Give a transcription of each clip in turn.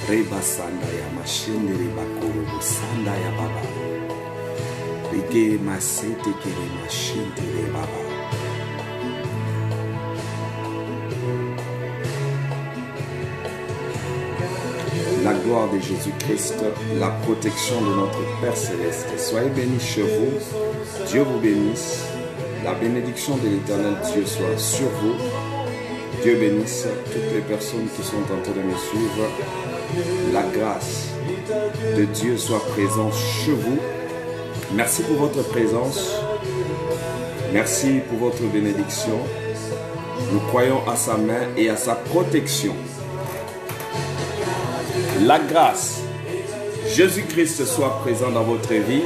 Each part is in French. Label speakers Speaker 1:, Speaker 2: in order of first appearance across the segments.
Speaker 1: Reba sanda ya mashende reba korobo sanda ya baba. Rege masete kere mashende re baba. La gloire de Jésus-Christ, la protection de notre Père Céleste. Soyez bénis chez vous. Dieu vous bénisse. La bénédiction de l'Éternel Dieu soit sur vous. Dieu bénisse toutes les personnes qui sont en train de me suivre. La grâce de Dieu soit présente chez vous. Merci pour votre présence. Merci pour votre bénédiction. Nous croyons à sa main et à sa protection. La grâce, Jésus-Christ soit présent dans votre vie.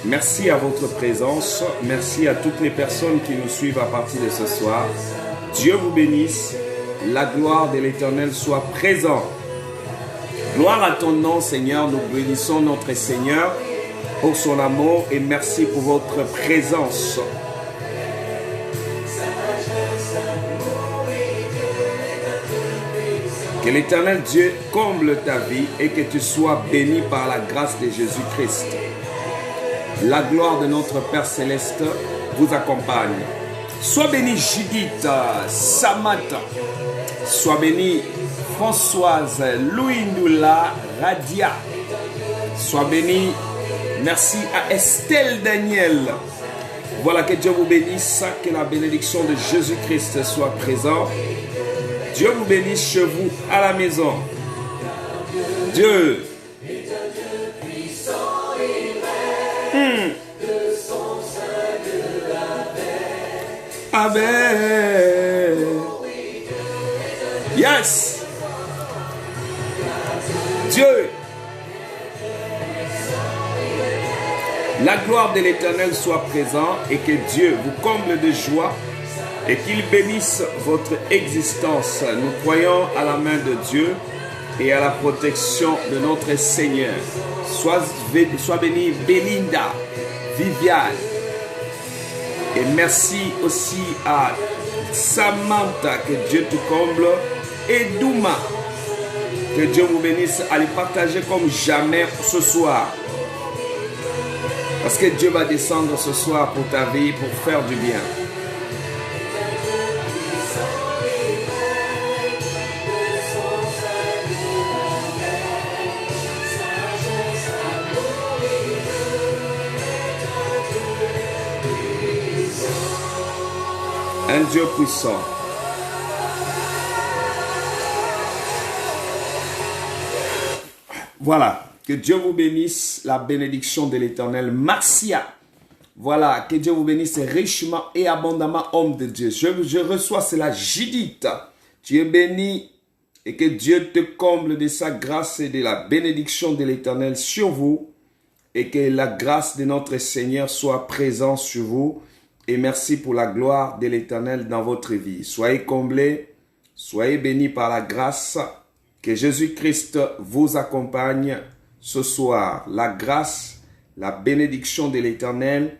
Speaker 1: Merci à votre présence. Merci à toutes les personnes qui nous suivent à partir de ce soir. Dieu vous bénisse. La gloire de l'Éternel soit présente. Gloire à ton nom, Seigneur. Nous bénissons notre Seigneur pour son amour et merci pour votre présence. Que l'Éternel Dieu comble ta vie et que tu sois béni par la grâce de Jésus-Christ. La gloire de notre Père Céleste vous accompagne. Sois béni Judith, Samantha. Sois béni Françoise, Louindoula, Radia. Sois béni. Merci à Estelle Daniel. Voilà, que Dieu vous bénisse, que la bénédiction de Jésus-Christ soit présente. Dieu vous bénisse chez vous à la maison. Dieu. Amen. Yes. Dieu. La gloire de l'Éternel soit présente et que Dieu vous comble de joie et qu'il bénisse votre existence. Nous croyons à la main de Dieu et à la protection de notre Seigneur. Sois bénie Belinda, Viviane. Et merci aussi à Samantha, que Dieu te comble. Et Douma, que Dieu vous bénisse. Allez partager comme jamais ce soir. Parce que Dieu va descendre ce soir pour ta vie, pour faire du bien. Un Dieu puissant. Voilà. Que Dieu vous bénisse. La bénédiction de l'Éternel. Marcia. Voilà. Que Dieu vous bénisse richement et abondamment, homme de Dieu. Je reçois cela, Judith. Tu es béni et que Dieu te comble de sa grâce et de la bénédiction de l'Éternel sur vous. Et que la grâce de notre Seigneur soit présente sur vous. Et merci pour la gloire de l'Éternel dans votre vie. Soyez comblés, soyez bénis par la grâce. Que Jésus-Christ vous accompagne ce soir. La grâce, la bénédiction de l'Éternel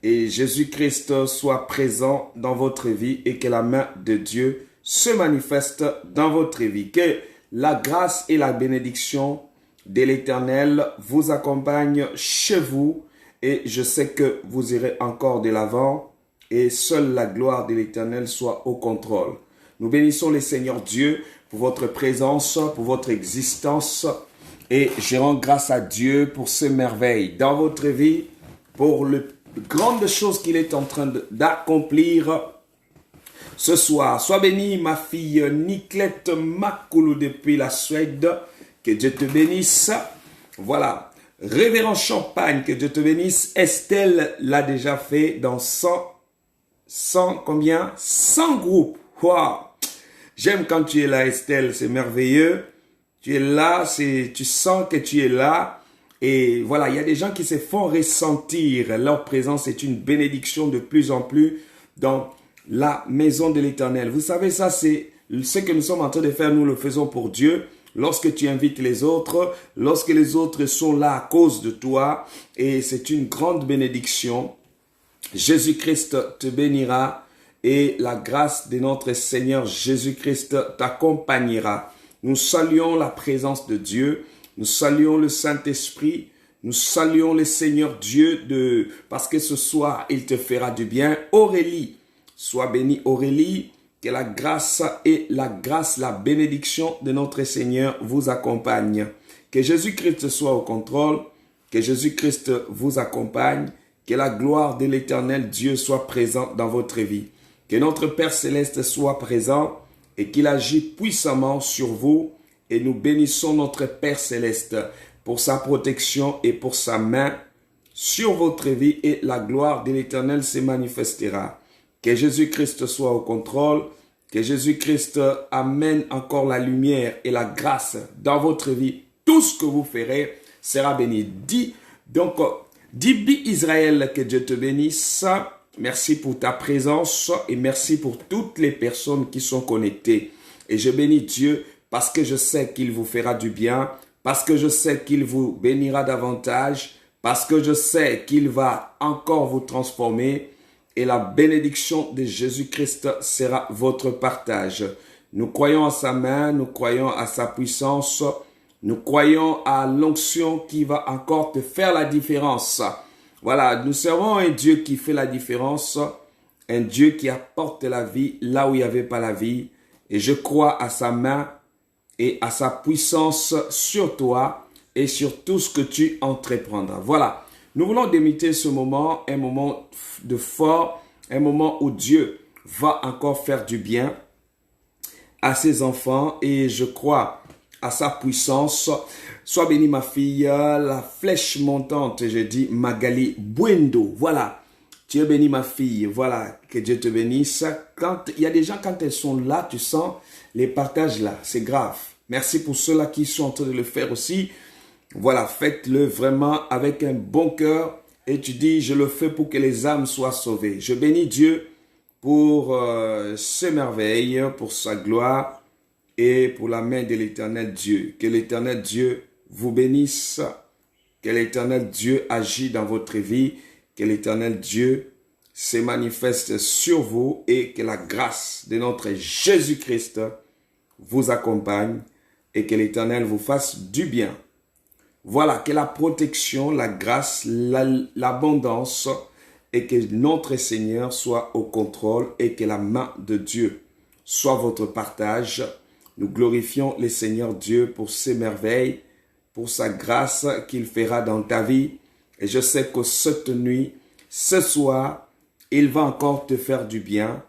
Speaker 1: et Jésus-Christ soit présent dans votre vie et que la main de Dieu se manifeste dans votre vie. Que la grâce et la bénédiction de l'Éternel vous accompagnent chez vous. Et je sais que vous irez encore de l'avant et seule la gloire de l'Éternel soit au contrôle. Nous bénissons le Seigneur Dieu pour votre présence, pour votre existence. Et je rends grâce à Dieu pour ces merveilles dans votre vie, pour les grandes choses qu'il est en train d'accomplir ce soir. Sois bénie ma fille Niclette Makoulou depuis la Suède. Que Dieu te bénisse. Voilà. Révérend Champagne, que Dieu te bénisse. Estelle l'a déjà fait dans 100 combien? 100 groupes. Wow. J'aime quand tu es là, Estelle, c'est merveilleux. Tu es là, tu sens que tu es là. Et voilà, il y a des gens qui se font ressentir. Leur présence est une bénédiction de plus en plus dans la maison de l'Éternel. Vous savez, ça c'est ce que nous sommes en train de faire, nous le faisons pour Dieu. Lorsque tu invites les autres, lorsque les autres sont là à cause de toi, et c'est une grande bénédiction. Jésus-Christ te bénira et la grâce de notre Seigneur Jésus-Christ t'accompagnera. Nous saluons la présence de Dieu. Nous saluons le Saint-Esprit. Nous saluons le Seigneur Dieu parce que ce soir, il te fera du bien. Aurélie, sois bénie Aurélie. Que la grâce, la bénédiction de notre Seigneur vous accompagne. Que Jésus-Christ soit au contrôle. Que Jésus-Christ vous accompagne. Que la gloire de l'Éternel Dieu soit présente dans votre vie. Que notre Père Céleste soit présent et qu'il agit puissamment sur vous. Et nous bénissons notre Père Céleste pour sa protection et pour sa main sur votre vie et la gloire de l'Éternel se manifestera. Que Jésus-Christ soit au contrôle, que Jésus-Christ amène encore la lumière et la grâce dans votre vie. Tout ce que vous ferez sera béni. Dis Israël, que Dieu te bénisse. Merci pour ta présence et merci pour toutes les personnes qui sont connectées. Et je bénis Dieu parce que je sais qu'il vous fera du bien, parce que je sais qu'il vous bénira davantage, parce que je sais qu'il va encore vous transformer et la bénédiction de Jésus-Christ sera votre partage. Nous croyons à sa main, nous croyons à sa puissance, nous croyons à l'onction qui va encore te faire la différence. Voilà, nous servons un Dieu qui fait la différence, un Dieu qui apporte la vie là où il n'y avait pas la vie. Et je crois à sa main et à sa puissance sur toi et sur tout ce que tu entreprendras. Voilà, nous voulons débuter ce moment, un moment de fort, un moment où Dieu va encore faire du bien à ses enfants et je crois à sa puissance. Sois bénie ma fille, la flèche montante, je dis Magali Buendo. Voilà, tu es bénie ma fille, voilà, que Dieu te bénisse. Il y a des gens, quand elles sont là, tu sens les partages là, c'est grave. Merci pour ceux-là qui sont en train de le faire aussi. Voilà, faites-le vraiment avec un bon cœur et tu dis, je le fais pour que les âmes soient sauvées. Je bénis Dieu pour ses merveilles, pour sa gloire et pour la main de l'Éternel Dieu. Que l'Éternel Dieu vous bénisse, que l'Éternel Dieu agit dans votre vie, que l'Éternel Dieu se manifeste sur vous et que la grâce de notre Jésus-Christ vous accompagne et que l'Éternel vous fasse du bien. Voilà, que la protection, la grâce, l'abondance et que notre Seigneur soit au contrôle et que la main de Dieu soit votre partage. Nous glorifions le Seigneur Dieu pour ses merveilles, pour sa grâce qu'il fera dans ta vie. Et je sais que cette nuit, ce soir, il va encore te faire du bien.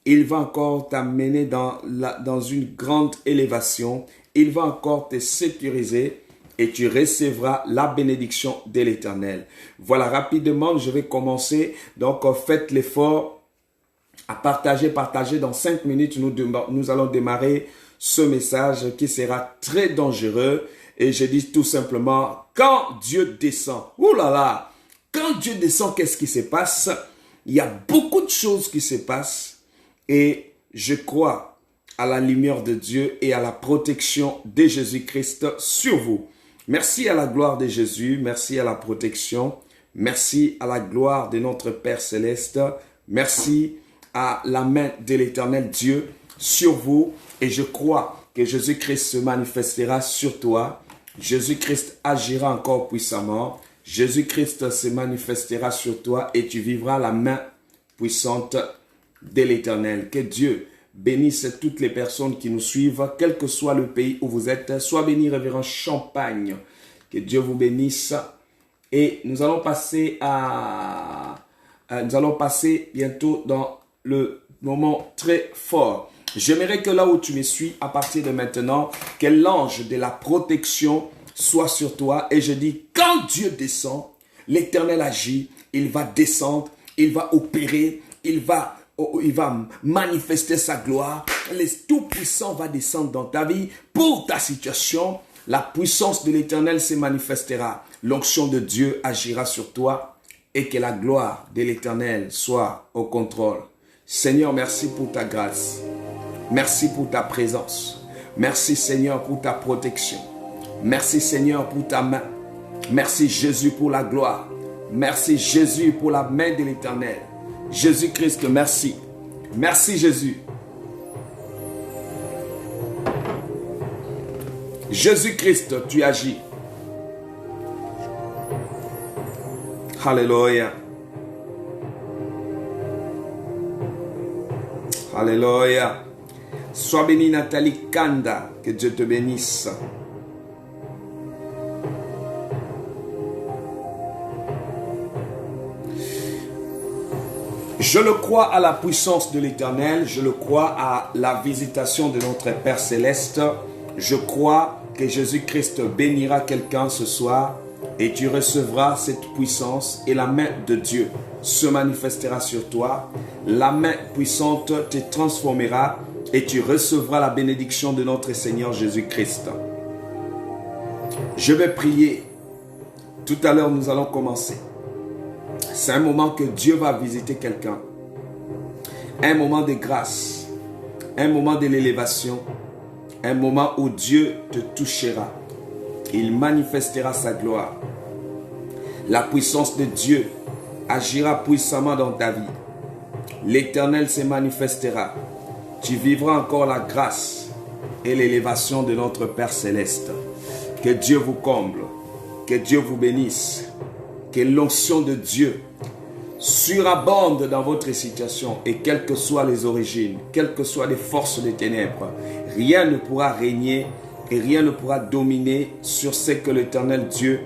Speaker 1: Il va encore t'amener dans une grande élévation. Il va encore te sécuriser et tu recevras la bénédiction de l'Éternel. Voilà, rapidement, je vais commencer. Donc, faites l'effort à partager. Dans 5 minutes, nous allons démarrer ce message qui sera très dangereux. Et je dis tout simplement, quand Dieu descend, oulala, quand Dieu descend, qu'est-ce qui se passe? Il y a beaucoup de choses qui se passent et je crois à la lumière de Dieu et à la protection de Jésus-Christ sur vous. Merci à la gloire de Jésus, merci à la protection, merci à la gloire de notre Père Céleste, merci à la main de l'Éternel Dieu sur vous et je crois que Jésus-Christ se manifestera sur toi. Jésus-Christ agira encore puissamment. Jésus-Christ se manifestera sur toi et tu vivras la main puissante de l'Éternel. Que Dieu bénisse toutes les personnes qui nous suivent, quel que soit le pays où vous êtes. Sois béni, révérend Champagne. Que Dieu vous bénisse. Et nous allons passer bientôt dans le moment très fort. J'aimerais que là où tu me suis, à partir de maintenant, que l'ange de la protection soit sur toi. Et je dis, quand Dieu descend, l'Éternel agit, il va descendre, il va opérer, il va manifester sa gloire. Le Tout-Puissant va descendre dans ta vie pour ta situation. La puissance de l'Éternel se manifestera. L'onction de Dieu agira sur toi et que la gloire de l'Éternel soit au contrôle. Seigneur, merci pour ta grâce. Merci pour ta présence. Merci Seigneur pour ta protection. Merci Seigneur pour ta main. Merci Jésus pour la gloire. Merci Jésus pour la main de l'Éternel. Jésus-Christ, merci. Merci Jésus. Jésus-Christ, tu agis. Alléluia. Alléluia. Sois bénie Nathalie Kanda, que Dieu te bénisse. Je le crois à la puissance de l'Éternel, je le crois à la visitation de notre Père Céleste. Je crois que Jésus-Christ bénira quelqu'un ce soir et tu recevras cette puissance et la main de Dieu se manifestera sur toi. La main puissante te transformera et tu recevras la bénédiction de notre Seigneur Jésus-Christ. Je vais prier. Tout à l'heure, nous allons commencer. C'est un moment que Dieu va visiter quelqu'un. Un moment de grâce. Un moment de l'élévation. Un moment où Dieu te touchera. Il manifestera sa gloire. La puissance de Dieu agira puissamment dans ta vie. L'Éternel se manifestera. Tu vivras encore la grâce et l'élévation de notre Père Céleste. Que Dieu vous comble. Que Dieu vous bénisse. Que l'onction de Dieu surabonde dans votre situation et quelles que soient les origines, quelles que soient les forces des ténèbres, rien ne pourra régner et rien ne pourra dominer sur ce que l'Éternel Dieu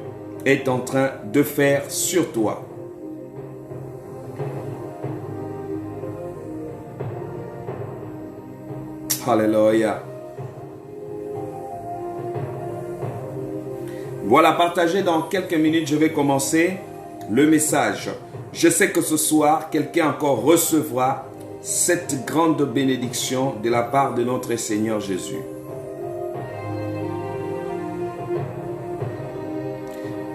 Speaker 1: est en train de faire sur toi. Alléluia. Voilà, partagez dans quelques minutes, je vais commencer le message. Je sais que ce soir, quelqu'un encore recevra cette grande bénédiction de la part de notre Seigneur Jésus.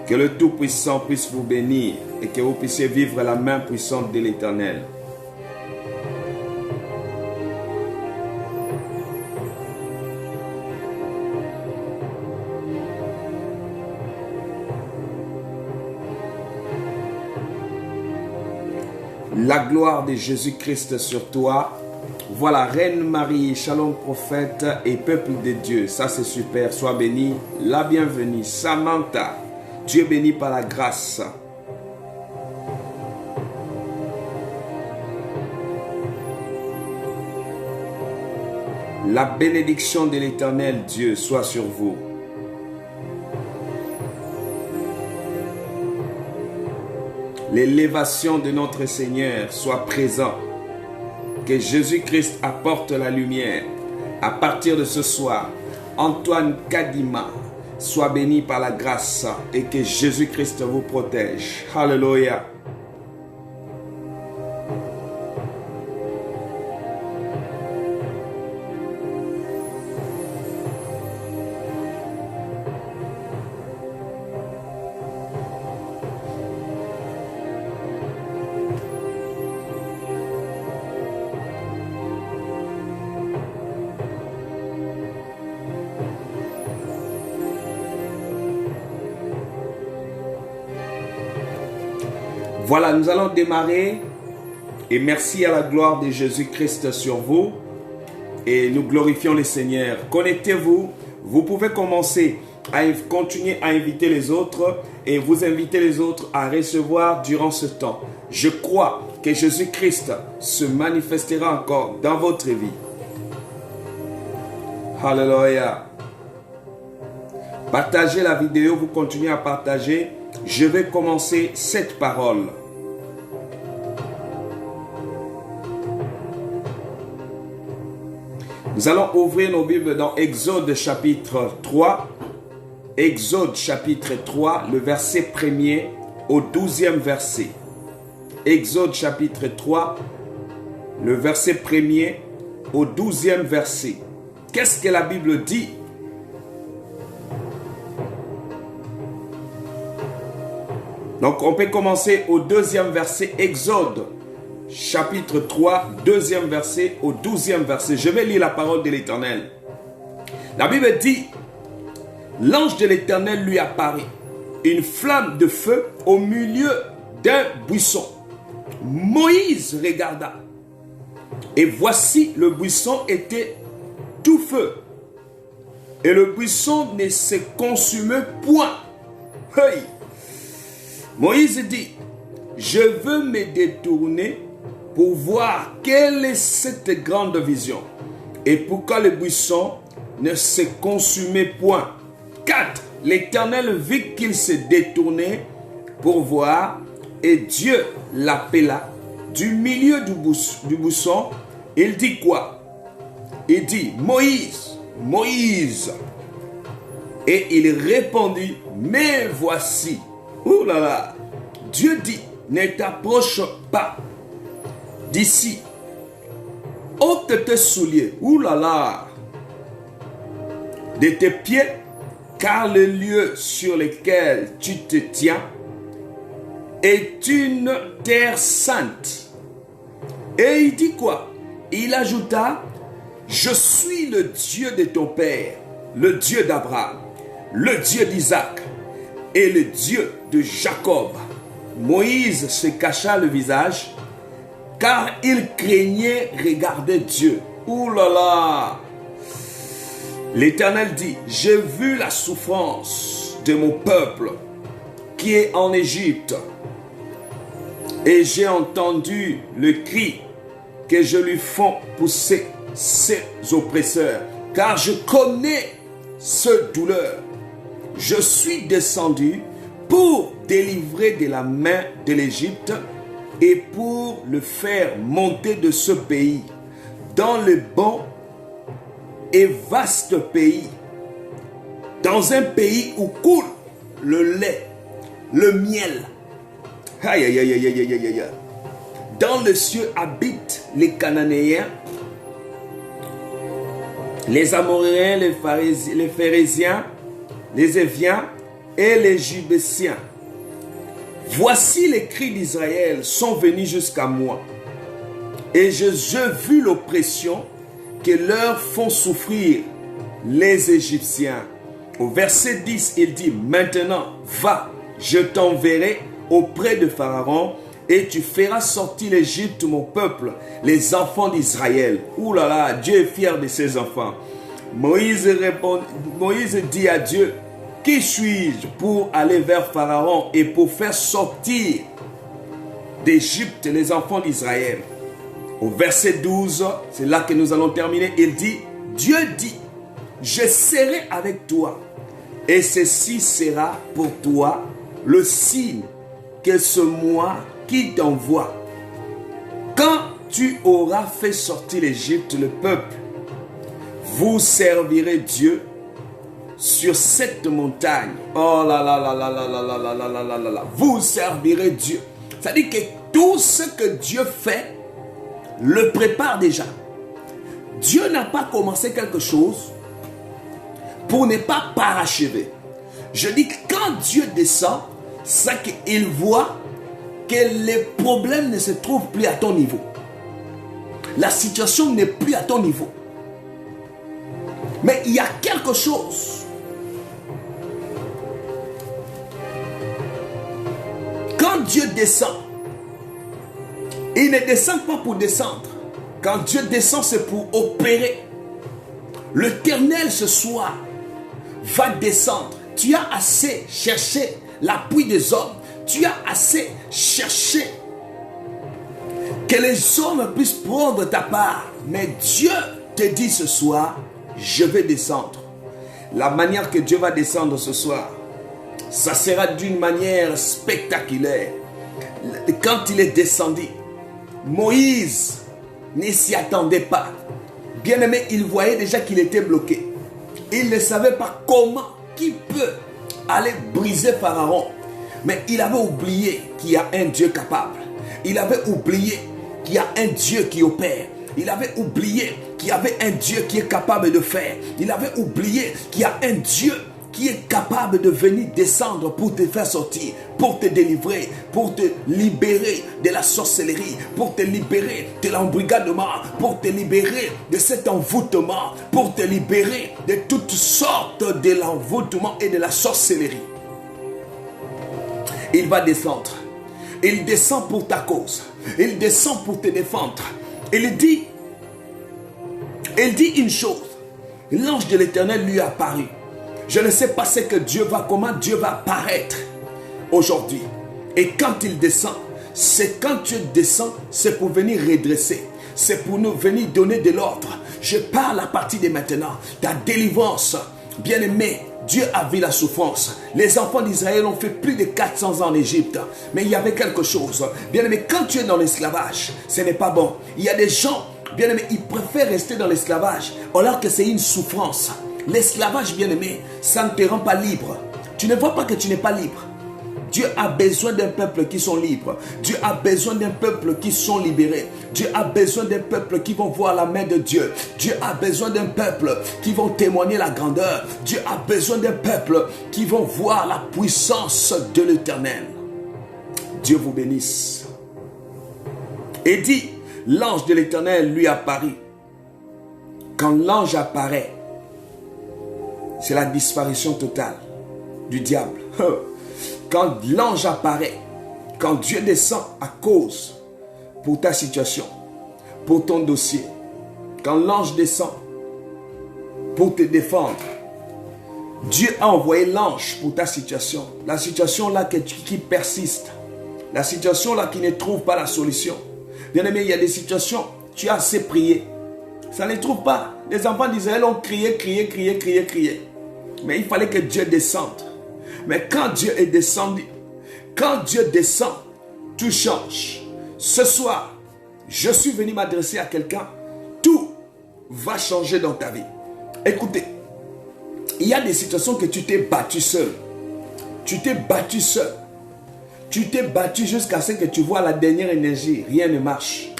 Speaker 1: Que le Tout-Puissant puisse vous bénir et que vous puissiez vivre la main puissante de l'Éternel. La gloire de Jésus-Christ sur toi. Voilà, Reine Marie, Shalom prophète et peuple de Dieu. Ça c'est super, sois béni. La bienvenue, Samantha. Dieu béni par la grâce. La bénédiction de l'Éternel Dieu soit sur vous. L'élévation de notre Seigneur soit présente. Que Jésus-Christ apporte la lumière. À partir de ce soir, Antoine Kadima soit béni par la grâce et que Jésus-Christ vous protège. Alléluia. Voilà, nous allons démarrer et merci à la gloire de Jésus-Christ sur vous et nous glorifions le Seigneur. Connectez-vous, vous pouvez commencer à continuer à inviter les autres et vous inviter les autres à recevoir durant ce temps. Je crois que Jésus-Christ se manifestera encore dans votre vie. Alléluia. Partagez la vidéo, vous continuez à partager. Je vais commencer cette parole. Nous allons ouvrir nos Bibles dans Exode chapitre 3. Exode chapitre 3, le verset 1er au 12e verset. Exode chapitre 3, le verset 1er au 12e verset. Qu'est-ce que la Bible dit? Donc on peut commencer au 2e verset, Exode chapitre 3, 2e verset au 12e verset. Je vais lire la parole de l'Éternel. La Bible dit, l'ange de l'Éternel lui apparut, une flamme de feu au milieu d'un buisson. Moïse regarda, et voici le buisson était tout feu. et le buisson ne se consumait point. Hey. Moïse dit, je veux me détourner pour voir quelle est cette grande vision et pourquoi le buisson ne se consumait point. 4. L'Éternel vit qu'il se détournait pour voir et Dieu l'appela du milieu du buisson. Il dit quoi? Il dit, Moïse, Moïse. Et il répondit, mais voici. Ouh là là. Dieu dit, ne t'approche pas d'ici. Ôte tes souliers. Ouh là là. De tes pieds, car le lieu sur lequel tu te tiens est une terre sainte. Et il dit quoi? Il ajouta, je suis le Dieu de ton père, le Dieu d'Abraham, le Dieu d'Isaac et le Dieu de Jacob. Moïse se cacha le visage car il craignait regarder Dieu. Ouh là là! L'Éternel dit, j'ai vu la souffrance de mon peuple qui est en Égypte et j'ai entendu le cri que je lui fais pousser ses oppresseurs, car je connais ce douleur. Je suis descendu pour délivrer de la main de l'Égypte et pour le faire monter de ce pays dans le bon et vaste pays, dans un pays où coule le lait, le miel. Aïe, aïe, aïe, aïe, aïe, aïe, aïe. Dans le cieux habitent les Cananéens, les Amoréens, les Phérésiens, les Éviens et les Jubésiens. Voici les cris d'Israël sont venus jusqu'à moi. Et j'ai vu l'oppression que leur font souffrir les Égyptiens. Au verset 10, il dit, maintenant, va, je t'enverrai auprès de Pharaon et tu feras sortir l'Égypte, mon peuple, les enfants d'Israël. Ouh là là, Dieu est fier de ses enfants. Moïse dit à Dieu, qui suis-je pour aller vers Pharaon et pour faire sortir d'Égypte les enfants d'Israël? Au verset 12, c'est là que nous allons terminer. Il dit, Dieu dit, je serai avec toi et ceci sera pour toi le signe que c'est moi qui t'envoie. Quand tu auras fait sortir l'Égypte, le peuple, vous servirez Dieu sur cette montagne. Oh là là là là là là là là là là là là. Vous servirez Dieu. C'est-à-dire que tout ce que Dieu fait, le prépare déjà. Dieu n'a pas commencé quelque chose pour ne pas parachever. Je dis que quand Dieu descend, c'est qu'il voit que les problèmes ne se trouvent plus à ton niveau. La situation n'est plus à ton niveau. Mais il y a quelque chose. Quand Dieu descend, il ne descend pas pour descendre. Quand Dieu descend, c'est pour opérer. L'Éternel ce soir va descendre. Tu as assez cherché l'appui des hommes. Tu as assez cherché que les hommes puissent prendre ta part. Mais Dieu te dit ce soir, je vais descendre. La manière que Dieu va descendre ce soir, ça sera d'une manière spectaculaire. Quand il est descendu, Moïse ne s'y attendait pas. Bien aimé, il voyait déjà qu'il était bloqué. Il ne savait pas comment, qui peut aller briser Pharaon. Mais il avait oublié qu'il y a un Dieu capable. Il avait oublié qu'il y a un Dieu qui opère. Il avait oublié qu'il y avait un Dieu qui est capable de faire. Il avait oublié qu'il y a un Dieu qui est capable de venir descendre pour te faire sortir, pour te délivrer, pour te libérer de la sorcellerie, pour te libérer de l'embrigadement, pour te libérer de cet envoûtement, pour te libérer de toutes sortes de l'envoûtement et de la sorcellerie. Il va descendre. Il descend pour ta cause. Il descend pour te défendre. Il dit une chose. l'ange de l'Éternel lui apparut. Je ne sais pas comment Dieu va apparaître aujourd'hui. Et quand il descend, c'est quand Dieu descend, c'est pour venir redresser. C'est pour nous venir donner de l'ordre. Je parle à partir de maintenant. Ta délivrance, bien-aimé, Dieu a vu la souffrance. Les enfants d'Israël ont fait plus de 400 ans en Égypte. Mais il y avait quelque chose. Bien-aimé, quand tu es dans l'esclavage, ce n'est pas bon. Il y a des gens, bien-aimé, ils préfèrent rester dans l'esclavage alors que c'est une souffrance. L'esclavage, bien-aimé, ça ne te rend pas libre. Tu ne vois pas que tu n'es pas libre. Dieu a besoin d'un peuple qui sont libres. Dieu a besoin d'un peuple qui sont libérés. Dieu a besoin d'un peuple qui vont voir la main de Dieu. Dieu a besoin d'un peuple qui vont témoigner la grandeur. Dieu a besoin d'un peuple qui vont voir la puissance de l'Éternel. Dieu vous bénisse. Et dit, l'ange de l'Éternel lui apparut. Quand l'ange apparaît, c'est la disparition totale du diable. Quand l'ange apparaît, quand Dieu descend à cause pour ta situation, pour ton dossier, quand l'ange descend pour te défendre, Dieu a envoyé l'ange pour ta situation. La situation là qui persiste, la situation là qui ne trouve pas la solution. Bien aimé, il y a des situations, tu as assez prié, ça ne trouve pas. Les enfants d'Israël ont crié. Mais il fallait que Dieu descende. Mais quand Dieu est descendu, quand Dieu descend, tout change. Ce soir, je suis venu m'adresser à quelqu'un. Tout va changer dans ta vie. Écoutez, il y a des situations que tu t'es battu seul. Tu t'es battu seul. Tu t'es battu jusqu'à ce que tu vois la dernière énergie. Rien ne marche.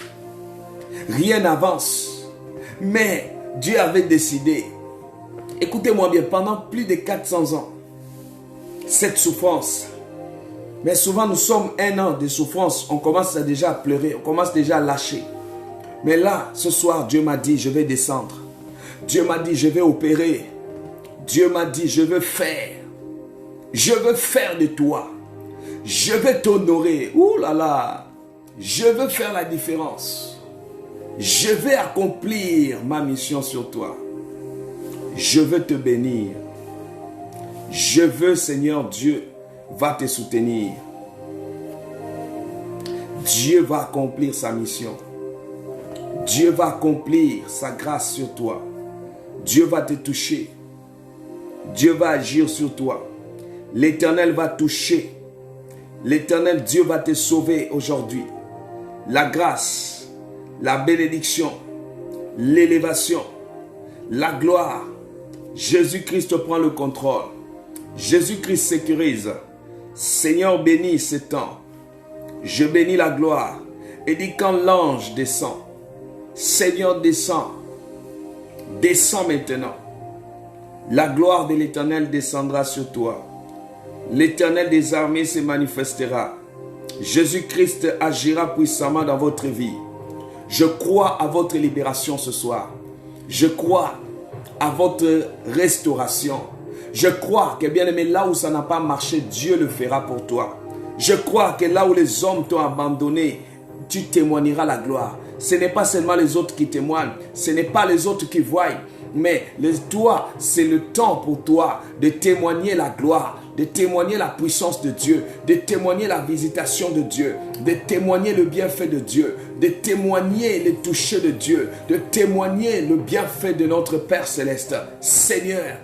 Speaker 1: Rien n'avance. Mais Dieu avait décidé. Écoutez-moi bien, pendant plus de 400 ans, cette souffrance. Mais souvent nous sommes 1 an de souffrance. On commence déjà à pleurer. On commence déjà à lâcher. Mais là, ce soir, Dieu m'a dit, je vais descendre. Dieu m'a dit, je vais opérer. Dieu m'a dit, je veux faire. Je veux faire de toi. Je vais t'honorer. Ouh là là. Je veux faire la différence. Je vais accomplir ma mission sur toi. Je veux te bénir. Je veux, Seigneur Dieu, va te soutenir. Dieu va accomplir sa mission. Dieu va accomplir sa grâce sur toi. Dieu va te toucher. Dieu va agir sur toi. L'Éternel va toucher. L'Éternel Dieu va te sauver aujourd'hui. La grâce, la bénédiction, l'élévation, la gloire. Jésus-Christ prend le contrôle. Jésus-Christ sécurise. Seigneur, bénis ce temps. Je bénis la gloire. Et dis quand l'ange descend, Seigneur descend. Descends maintenant. La gloire de l'Éternel descendra sur toi. L'Éternel des armées se manifestera. Jésus-Christ agira puissamment dans votre vie. Je crois à votre libération ce soir. Je crois à votre restauration. Je crois que bien aimé, là où ça n'a pas marché, Dieu le fera pour toi. Je crois que là où les hommes t'ont abandonné, tu témoigneras la gloire. Ce n'est pas seulement les autres qui témoignent, ce n'est pas les autres qui voient, mais toi, c'est le temps pour toi de témoigner la gloire, de témoigner la puissance de Dieu, de témoigner la visitation de Dieu, de témoigner le bienfait de Dieu, de témoigner le toucher de Dieu, de témoigner le bienfait de notre Père Céleste. Seigneur,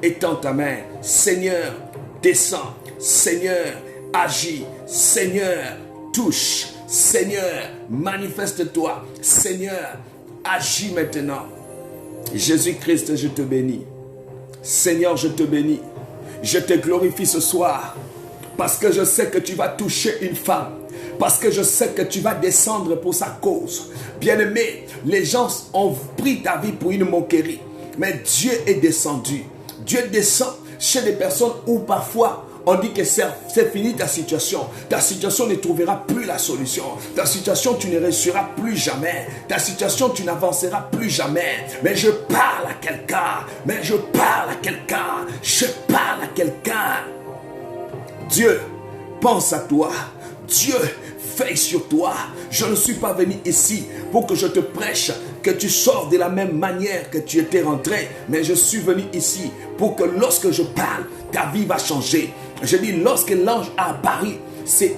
Speaker 1: étends ta main. Seigneur, descends. Seigneur, agis. Seigneur, touche. Seigneur, manifeste-toi. Seigneur, agis maintenant. Jésus-Christ, je te bénis. Seigneur, je te bénis. Je te glorifie ce soir parce que je sais que tu vas toucher une femme. Parce que je sais que tu vas descendre pour sa cause. Bien-aimé, les gens ont pris ta vie pour une moquerie. Mais Dieu est descendu. Dieu descend chez des personnes où parfois on dit que c'est fini ta situation. Ta situation ne trouvera plus la solution. Ta situation, tu ne réussiras plus jamais. Ta situation, tu n'avanceras plus jamais. Mais je parle à quelqu'un. Mais je parle à quelqu'un. Je parle à quelqu'un. Dieu pense à toi. Dieu veille sur toi. Je ne suis pas venu ici pour que je te prêche que tu sors de la même manière que tu étais rentré. Mais je suis venu ici pour que lorsque je parle, ta vie va changer. Je dis, lorsque l'ange a apparu,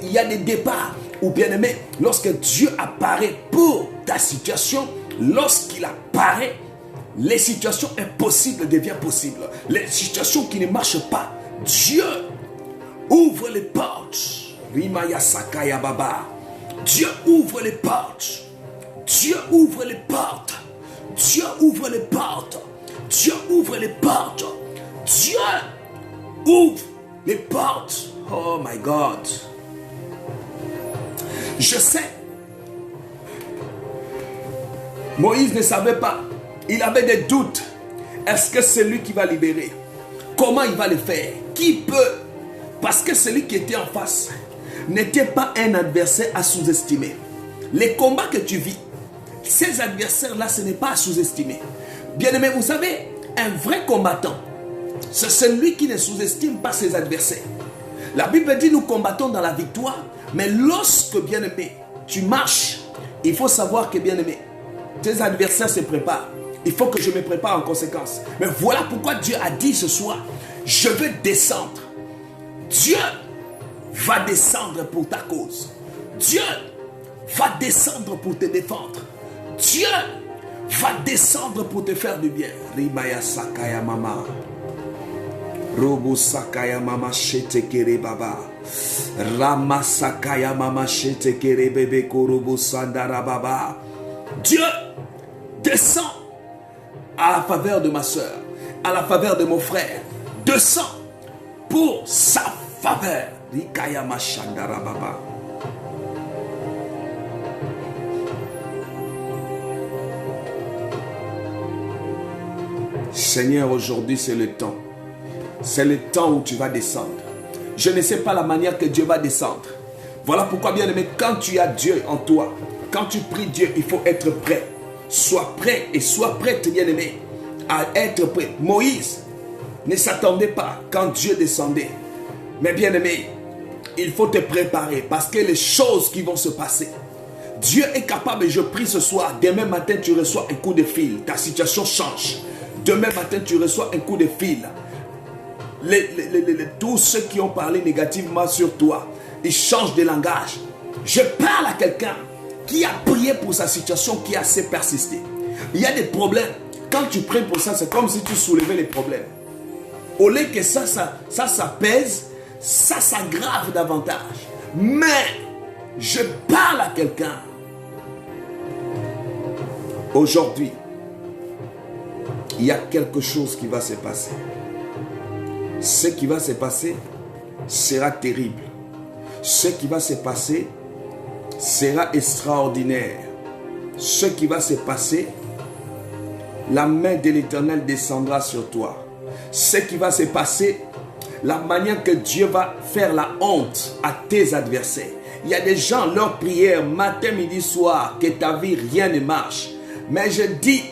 Speaker 1: il y a des départs. Ou bien aimé, lorsque Dieu apparaît pour ta situation, lorsqu'il apparaît, les situations impossibles deviennent possibles. Les situations qui ne marchent pas, Dieu ouvre les portes. Rimaya Sakaya Baba. Dieu ouvre les portes. Dieu ouvre les portes. Dieu ouvre les portes. Dieu ouvre les portes. Dieu ouvre les portes. Oh my God. Je sais. Moïse ne savait pas. Il avait des doutes. Est-ce que c'est lui qui va libérer? Comment il va le faire? Qui peut? Parce que celui qui était en face n'était pas un adversaire à sous-estimer. Les combats que tu vis, ces adversaires-là, ce n'est pas à sous-estimer. Bien-aimé, vous savez, un vrai combattant, c'est celui qui ne sous-estime pas ses adversaires. La Bible dit, nous combattons dans la victoire, mais lorsque, bien-aimé, tu marches, il faut savoir que, bien-aimé, tes adversaires se préparent. Il faut que je me prépare en conséquence. Mais voilà pourquoi Dieu a dit ce soir, je vais descendre. Dieu va descendre pour ta cause. Dieu va descendre pour te défendre. Dieu va descendre pour te faire du bien. Ribaya Sakaya Mama. Robo Sakaya Mama Shete Kere Baba. Rama Sakaya Mama Shete Kere Bebe Korobo Sandara Baba. Dieu descend à la faveur de ma soeur, à la faveur de mon frère. Descend pour sa faveur. Rikaya Mashandara Baba. Seigneur, aujourd'hui c'est le temps. C'est le temps où tu vas descendre. Je ne sais pas la manière que Dieu va descendre. Voilà pourquoi, bien aimé, quand tu as Dieu en toi, quand tu pries Dieu, il faut être prêt. Sois prêt et sois prête, bien aimé, à être prêt. Moïse ne s'attendait pas quand Dieu descendait. Mais bien aimé, il faut te préparer parce que les choses qui vont se passer, Dieu est capable, et je prie ce soir, demain matin tu reçois un coup de fil, ta situation change. Demain matin tu reçois un coup de fil. Tous ceux qui ont parlé négativement sur toi, ils changent de langage. Je parle à quelqu'un qui a prié pour sa situation, qui a assez persisté. Il y a des problèmes. Quand tu pries pour ça, c'est comme si tu soulevais les problèmes. Au lieu que ça pèse, ça s'aggrave davantage. Mais je parle à quelqu'un. Aujourd'hui, il y a quelque chose qui va se passer. Ce qui va se passer sera terrible. Ce qui va se passer sera extraordinaire. Ce qui va se passer, la main de l'Éternel descendra sur toi. Ce qui va se passer, la manière que Dieu va faire la honte à tes adversaires. Il y a des gens, leur prière, matin, midi, soir, que ta vie, rien ne marche. Mais je dis,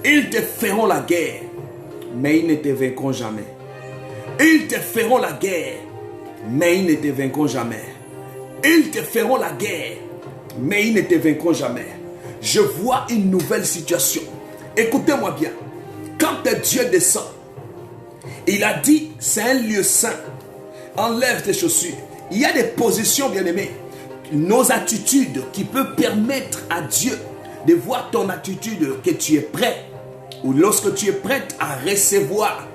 Speaker 1: ils te feront la guerre, mais ils ne te vaincront jamais. Ils te feront la guerre, mais ils ne te vaincront jamais. Ils te feront la guerre, mais ils ne te vaincront jamais. Je vois une nouvelle situation. Écoutez-moi bien. Quand Dieu descend, il a dit, c'est un lieu saint. Enlève tes chaussures. Il y a des positions, bien-aimées, nos attitudes qui peuvent permettre à Dieu de voir ton attitude, que tu es prêt, ou lorsque tu es prête à recevoir.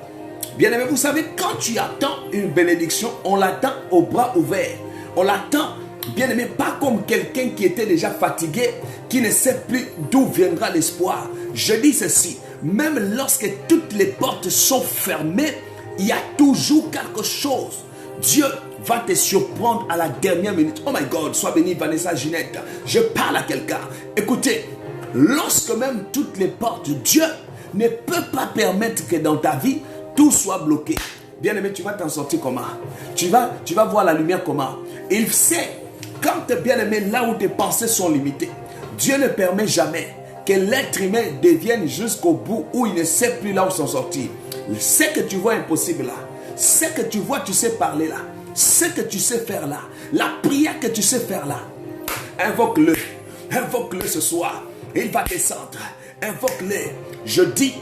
Speaker 1: Bien-aimé, vous savez, quand tu attends une bénédiction, on l'attend aux bras ouverts. On l'attend, bien-aimé, pas comme quelqu'un qui était déjà fatigué, qui ne sait plus d'où viendra l'espoir. Je dis ceci, même lorsque toutes les portes sont fermées, il y a toujours quelque chose. Dieu va te surprendre à la dernière minute. Oh my God, sois béni Vanessa Ginette. Je parle à quelqu'un. Écoutez, lorsque même toutes les portes, Dieu ne peut pas permettre que dans ta vie, tout soit bloqué. Bien-aimé, tu vas t'en sortir comment? Tu vas voir la lumière comment? Il sait, quand tu es bien-aimé, là où tes pensées sont limitées, Dieu ne permet jamais que l'être humain devienne jusqu'au bout où il ne sait plus là où s'en sortir. Ce que tu vois impossible là, ce que tu vois, tu sais parler là, ce que tu sais faire là, la prière que tu sais faire là, invoque-le ce soir. Il va descendre. Invoque-les. Je dis,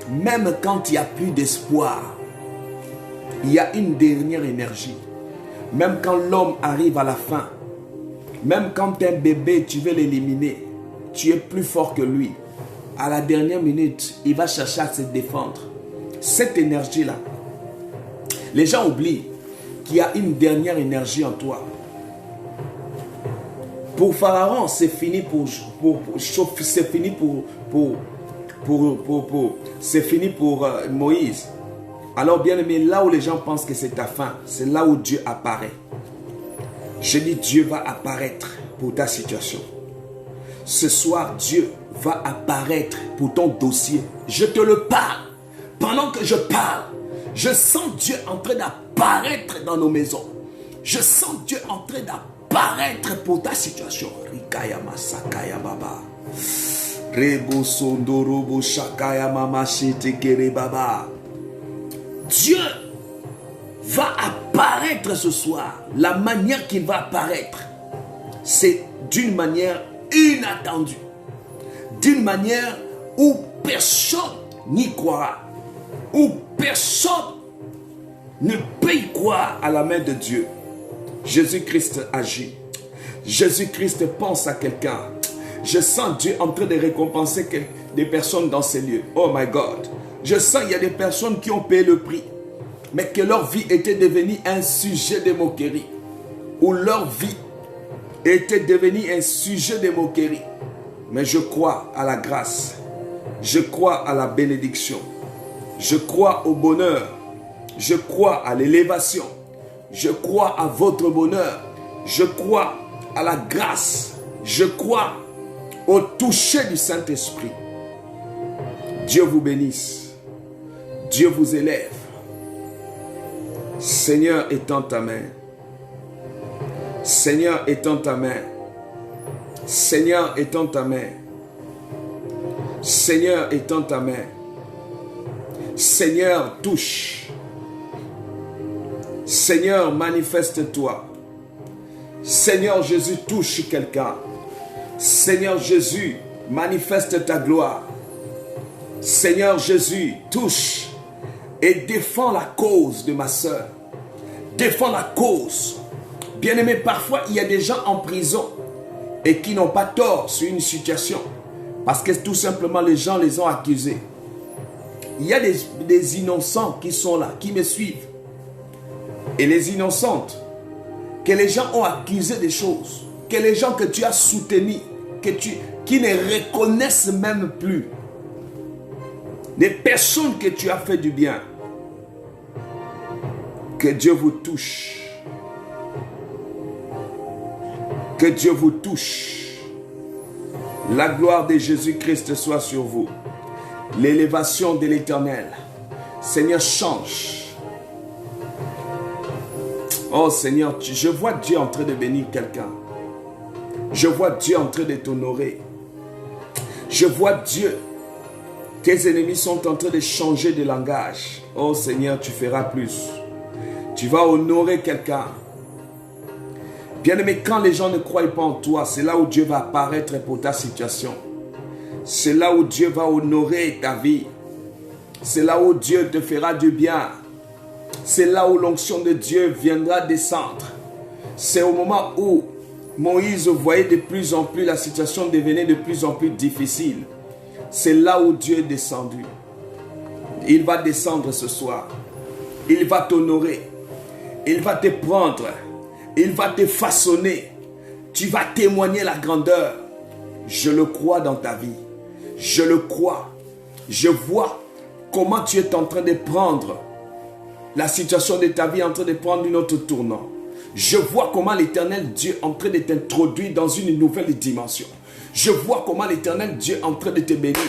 Speaker 1: même quand il n'y a plus d'espoir, il y a une dernière énergie. Même quand l'homme arrive à la fin, même quand un bébé, tu veux l'éliminer, tu es plus fort que lui. À la dernière minute, il va chercher à se défendre. Cette énergie-là, les gens oublient qu'il y a une dernière énergie en toi. Pour Pharaon, c'est fini c'est fini pour Moïse. Alors bien aimé, là où les gens pensent que c'est ta fin, c'est là où Dieu apparaît. Je dis, Dieu va apparaître pour ta situation. Ce soir, Dieu va apparaître pour ton dossier. Je te le parle. Pendant que je parle, je sens Dieu en train d'apparaître dans nos maisons. Je sens Dieu en train d'apparaître pour ta situation. Rikaya masakaya baba. Rebo sondorobo shakaya mama shetekere baba. Dieu va apparaître ce soir. La manière qu'il va apparaître, c'est d'une manière inattendue. D'une manière où personne n'y croira. Où personne ne peut y croire à la main de Dieu. Jésus-Christ agit. Jésus-Christ pense à quelqu'un. Je sens Dieu en train de récompenser des personnes dans ces lieux. Oh my God. Je sens qu'il y a des personnes qui ont payé le prix, mais que leur vie était devenue un sujet de moquerie. Ou leur vie était devenue un sujet de moquerie. Mais je crois à la grâce. Je crois à la bénédiction. Je crois au bonheur. Je crois à l'élévation. Je crois à votre bonheur. Je crois à la grâce. Je crois au toucher du Saint-Esprit. Dieu vous bénisse. Dieu vous élève. Seigneur, étends ta main. Seigneur, étends ta main. Seigneur, étends ta main. Seigneur, étends ta main. Seigneur, touche. Seigneur, manifeste-toi. Seigneur Jésus, touche quelqu'un. Seigneur Jésus, manifeste ta gloire. Seigneur Jésus, touche et défends la cause de ma soeur. Défends la cause. Bien-aimé, parfois il y a des gens en prison et qui n'ont pas tort sur une situation parce que tout simplement les gens les ont accusés. Il y a des innocents qui sont là, qui me suivent. Et les innocentes, que les gens ont accusé des choses, que les gens que tu as soutenus, qui ne reconnaissent même plus, des personnes que tu as fait du bien. Que Dieu vous touche. Que Dieu vous touche. La gloire de Jésus-Christ soit sur vous. L'élévation de l'Éternel. Seigneur, change. Oh Seigneur, je vois Dieu en train de bénir quelqu'un. Je vois Dieu en train de t'honorer. Je vois Dieu. Tes ennemis sont en train de changer de langage. Oh Seigneur, tu feras plus. Tu vas honorer quelqu'un. Bien-aimé, quand les gens ne croient pas en toi, c'est là où Dieu va apparaître pour ta situation. C'est là où Dieu va honorer ta vie. C'est là où Dieu te fera du bien. C'est là où l'onction de Dieu viendra descendre. C'est au moment où Moïse voyait de plus en plus la situation devenait de plus en plus difficile. C'est là où Dieu est descendu. Il va descendre ce soir. Il va t'honorer. Il va te prendre. Il va te façonner. Tu vas témoigner la grandeur. Je le crois dans ta vie. Je le crois. Je vois comment tu es en train de prendre la situation de ta vie, en train de prendre une autre tournant. Je vois comment l'Éternel Dieu est en train de t'introduire dans une nouvelle dimension. Je vois comment l'Éternel Dieu est en train de te bénir.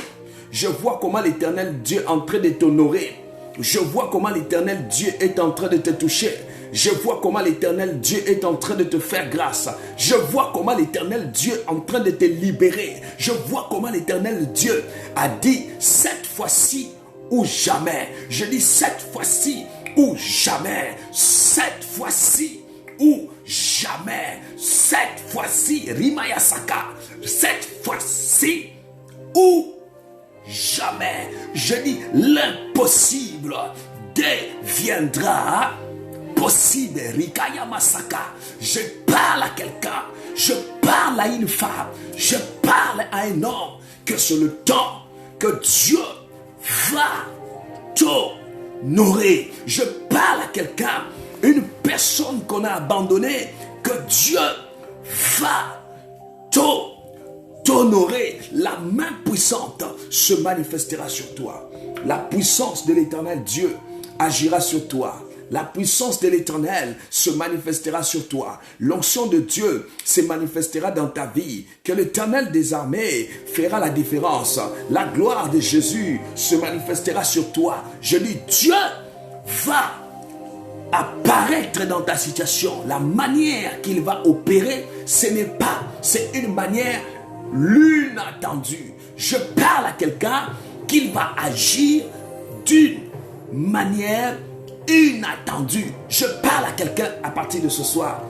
Speaker 1: Je vois comment l'Éternel Dieu est en train de t'honorer. Je vois comment l'Éternel Dieu est en train de te toucher. Je vois comment l'Éternel Dieu est en train de te faire grâce. Je vois comment l'Éternel Dieu est en train de te libérer. Je vois comment l'Éternel Dieu a dit cette fois-ci ou jamais. Je dis cette fois-ci ou jamais. Cette fois-ci ou jamais. Cette fois-ci, Rimayasaka. Cette fois-ci ou jamais. Je dis l'impossible deviendra possible. Rikaya Masaka. Je parle à quelqu'un, je parle à une femme, je parle à un homme, que c'est le temps que Dieu va t'honorer. Je parle à quelqu'un, une personne qu'on a abandonnée, que Dieu va t'honorer. La main puissante se manifestera sur toi. La puissance de l'Éternel Dieu agira sur toi. La puissance de l'Éternel se manifestera sur toi. L'onction de Dieu se manifestera dans ta vie. Que l'Éternel des armées fera la différence. La gloire de Jésus se manifestera sur toi. Je dis, Dieu va apparaître dans ta situation. La manière qu'il va opérer, ce n'est pas, c'est une manière inattendue. Je parle à quelqu'un qu'il va agir d'une manière inattendue. Je parle à quelqu'un à partir de ce soir.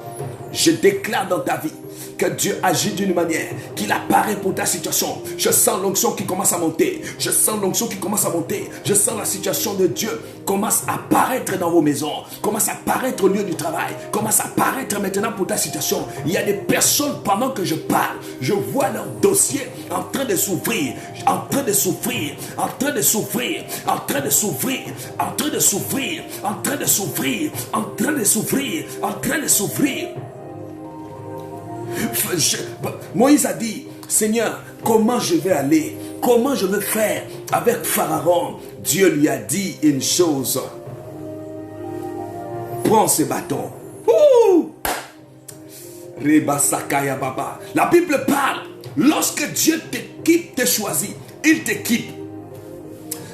Speaker 1: Je déclare dans ta vie que Dieu agit d'une manière, qu'il apparaît pour ta situation. Je sens l'onction qui commence à monter. Je sens l'onction qui commence à monter. Je sens la situation de Dieu commence à apparaître dans vos maisons, commence à apparaître au lieu du travail, commence à apparaître maintenant pour ta situation. Il y a des personnes, pendant que je parle, je vois leur dossier en train de s'ouvrir, en train de s'ouvrir, en train de s'ouvrir, en train de s'ouvrir, en train de s'ouvrir, en train de s'ouvrir, en train de s'ouvrir, en train de s'ouvrir. Moïse a dit, Seigneur, comment je vais aller? Comment je vais faire avec Pharaon? Dieu lui a dit une chose. Prends ce bâton. La Bible parle, lorsque Dieu t'équipe, te choisit, il t'équipe.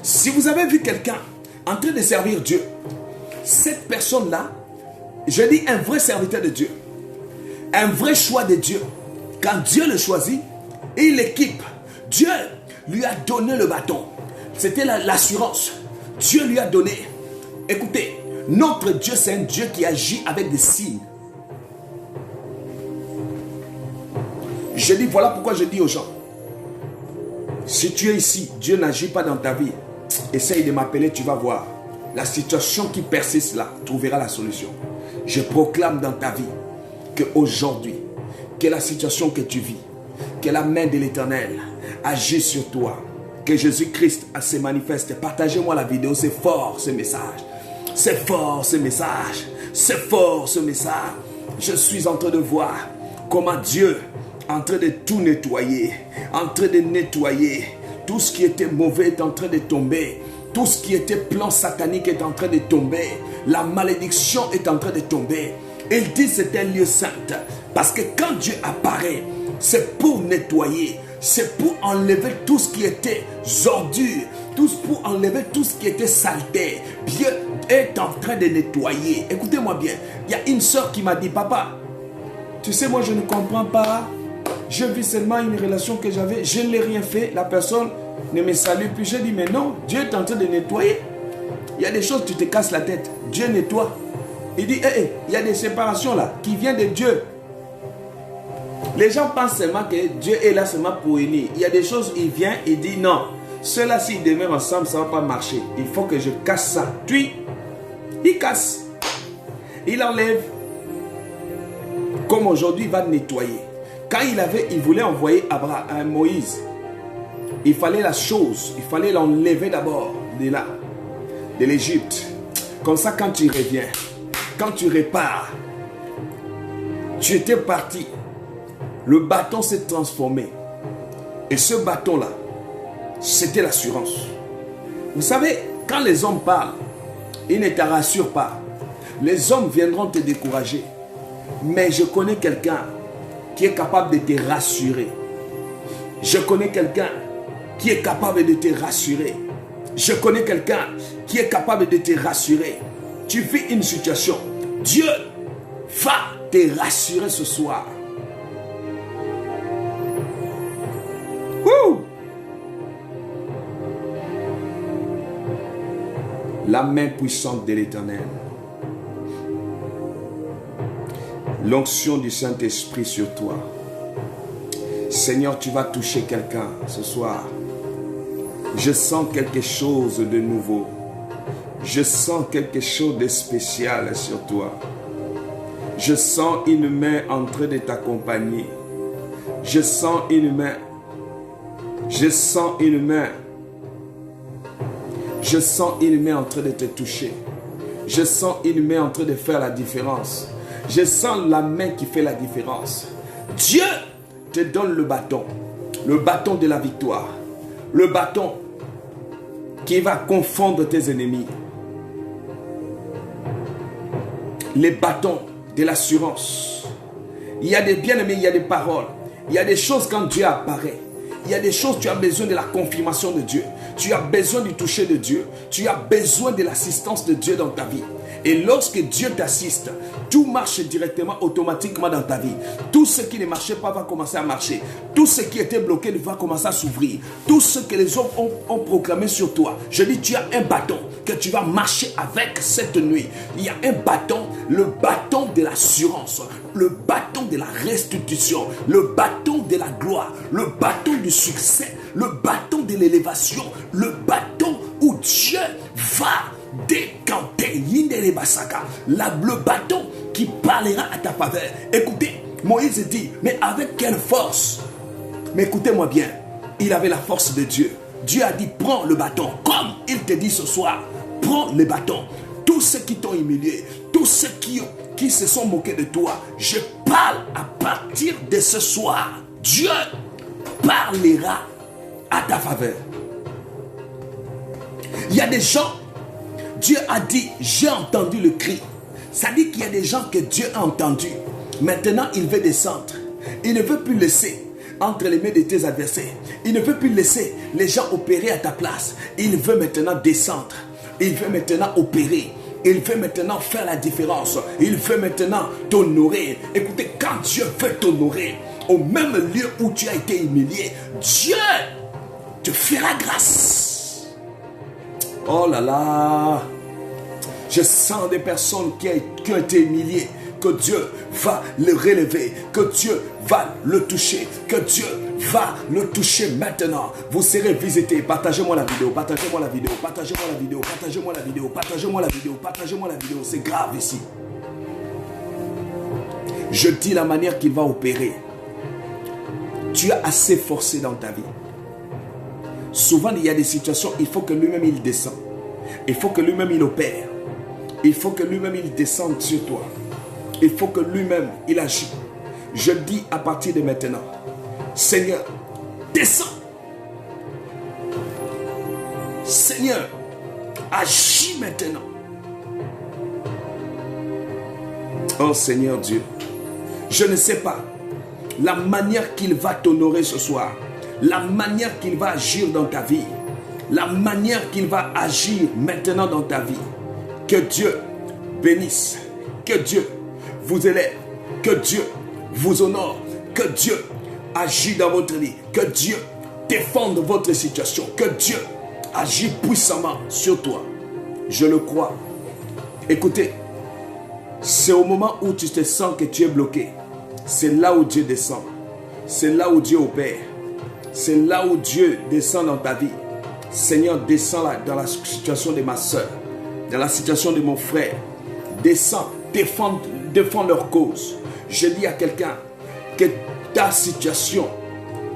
Speaker 1: Si vous avez vu quelqu'un en train de servir Dieu, cette personne-là, je dis un vrai serviteur de Dieu, un vrai choix de Dieu. Quand Dieu le choisit, il l'équipe. Dieu lui a donné le bâton. C'était l'assurance. Dieu lui a donné. Écoutez, notre Dieu, c'est un Dieu qui agit avec des signes. Je dis, voilà pourquoi je dis aux gens, si tu es ici, Dieu n'agit pas dans ta vie, essaye de m'appeler, tu vas voir. La situation qui persiste là, trouvera la solution. Je proclame dans ta vie que aujourd'hui, que la situation que tu vis, que la main de l'Éternel agisse sur toi, que Jésus-Christ se manifeste. Partagez-moi la vidéo, c'est fort ce message. C'est fort ce message. C'est fort ce message. Je suis en train de voir comment Dieu est en train de tout nettoyer, en train de nettoyer. Tout ce qui était mauvais est en train de tomber. Tout ce qui était plan satanique est en train de tomber. La malédiction est en train de tomber. Il dit c'est un lieu saint. Parce que quand Dieu apparaît, c'est pour nettoyer. C'est pour enlever tout ce qui était ordure. Pour enlever tout ce qui était saleté. Dieu est en train de nettoyer. Écoutez-moi bien. Il y a une soeur qui m'a dit, papa, tu sais, moi je ne comprends pas. Je vis seulement une relation que j'avais. Je n'ai rien fait. La personne ne me salue plus. Je dis, mais non, Dieu est en train de nettoyer. Il y a des choses, tu te casses la tête. Dieu nettoie. Il dit, il y a des séparations là qui viennent de Dieu. Les gens pensent seulement que Dieu est là seulement pour unir. Il y a des choses, il vient, il dit non. Ceux-là, s'ils demeurent ensemble, ça ne va pas marcher. Il faut que je casse ça. Puis, il casse. Il enlève. Comme aujourd'hui, il va nettoyer. Quand il voulait envoyer Moïse, il fallait la chose, il fallait l'enlever d'abord de là, de l'Égypte. Comme ça, quand tu reviens, quand tu repars, tu étais parti. Le bâton s'est transformé. Et ce bâton-là, c'était l'assurance. Vous savez, quand les hommes parlent, ils ne te rassurent pas. Les hommes viendront te décourager. Mais je connais quelqu'un qui est capable de te rassurer. Je connais quelqu'un qui est capable de te rassurer. Je connais quelqu'un qui est capable de te rassurer. Tu vis une situation. Dieu va te rassurer ce soir. La main puissante de l'Éternel. L'onction du Saint-Esprit sur toi. Seigneur, tu vas toucher quelqu'un ce soir. Je sens quelque chose de nouveau. Je sens quelque chose de spécial sur toi. Je sens une main en train de t'accompagner. Je sens une main. Je sens une main. Je sens une main en train de te toucher. Je sens une main en train de faire la différence. Je sens la main qui fait la différence. Dieu te donne le bâton de la victoire. Le bâton qui va confondre tes ennemis. Les bâtons de l'assurance. Il y a des bien-aimés, il y a des paroles. Il y a des choses quand Dieu apparaît. Il y a des choses, tu as besoin de la confirmation de Dieu. Tu as besoin du toucher de Dieu. Tu as besoin de l'assistance de Dieu dans ta vie. Et lorsque Dieu t'assiste, tout marche directement, automatiquement dans ta vie. Tout ce qui ne marchait pas va commencer à marcher. Tout ce qui était bloqué va commencer à s'ouvrir. Tout ce que les hommes ont proclamé sur toi. Je dis, tu as un bâton que tu vas marcher avec cette nuit. Il y a un bâton, le bâton de l'assurance, le bâton de la restitution, le bâton de la gloire, le bâton du succès, le bâton de l'élévation, le bâton où Dieu va décanter le bâton qui parlera à ta faveur. Écoutez, Moïse dit, mais avec quelle force? Mais écoutez-moi bien, il avait la force de Dieu. Dieu a dit, prends le bâton, comme il te dit ce soir, prends le bâton. Tous ceux qui t'ont humilié, tous ceux qui se sont moqués de toi, je parle à partir de ce soir. Dieu parlera à ta faveur. Il y a des gens, Dieu a dit, j'ai entendu le cri. Ça dit qu'il y a des gens que Dieu a entendus. Maintenant, il veut descendre. Il ne veut plus laisser entre les mains de tes adversaires. Il ne veut plus laisser les gens opérer à ta place. Il veut maintenant descendre. Il veut maintenant opérer. Il veut maintenant faire la différence. Il veut maintenant t'honorer. Écoutez, quand Dieu veut t'honorer, au même lieu où tu as été humilié, Dieu te fera grâce. Oh là là, je sens des personnes qui ont été humiliées, que Dieu va le relever, que Dieu va le toucher, que Dieu va le toucher maintenant. Vous serez visités. Partagez-moi la vidéo, partagez-moi la vidéo, partagez-moi la vidéo, partagez-moi la vidéo, partagez-moi la vidéo, partagez-moi la vidéo. C'est grave ici. Je dis la manière qu'il va opérer. Tu as assez forcé dans ta vie. Souvent, il y a des situations, il faut que lui-même il descend. Il faut que lui-même il opère. Il faut que lui-même il descende sur toi. Il faut que lui-même il agit. Je dis à partir de maintenant, Seigneur, descends. Seigneur, agis maintenant. Oh Seigneur Dieu, je ne sais pas la manière qu'il va t'honorer ce soir, la manière qu'il va agir dans ta vie, la manière qu'il va agir maintenant dans ta vie. Que Dieu bénisse, que Dieu vous élève, que Dieu vous honore, que Dieu agit dans votre vie, que Dieu défende votre situation, que Dieu agit puissamment sur toi. Je le crois. Écoutez, c'est au moment où tu te sens que tu es bloqué. C'est là où Dieu descend. C'est là où Dieu opère. C'est là où Dieu descend dans ta vie. Seigneur, descends là dans la situation de ma soeur, dans la situation de mon frère. Descends, défends leur cause. Je dis à quelqu'un que ta situation,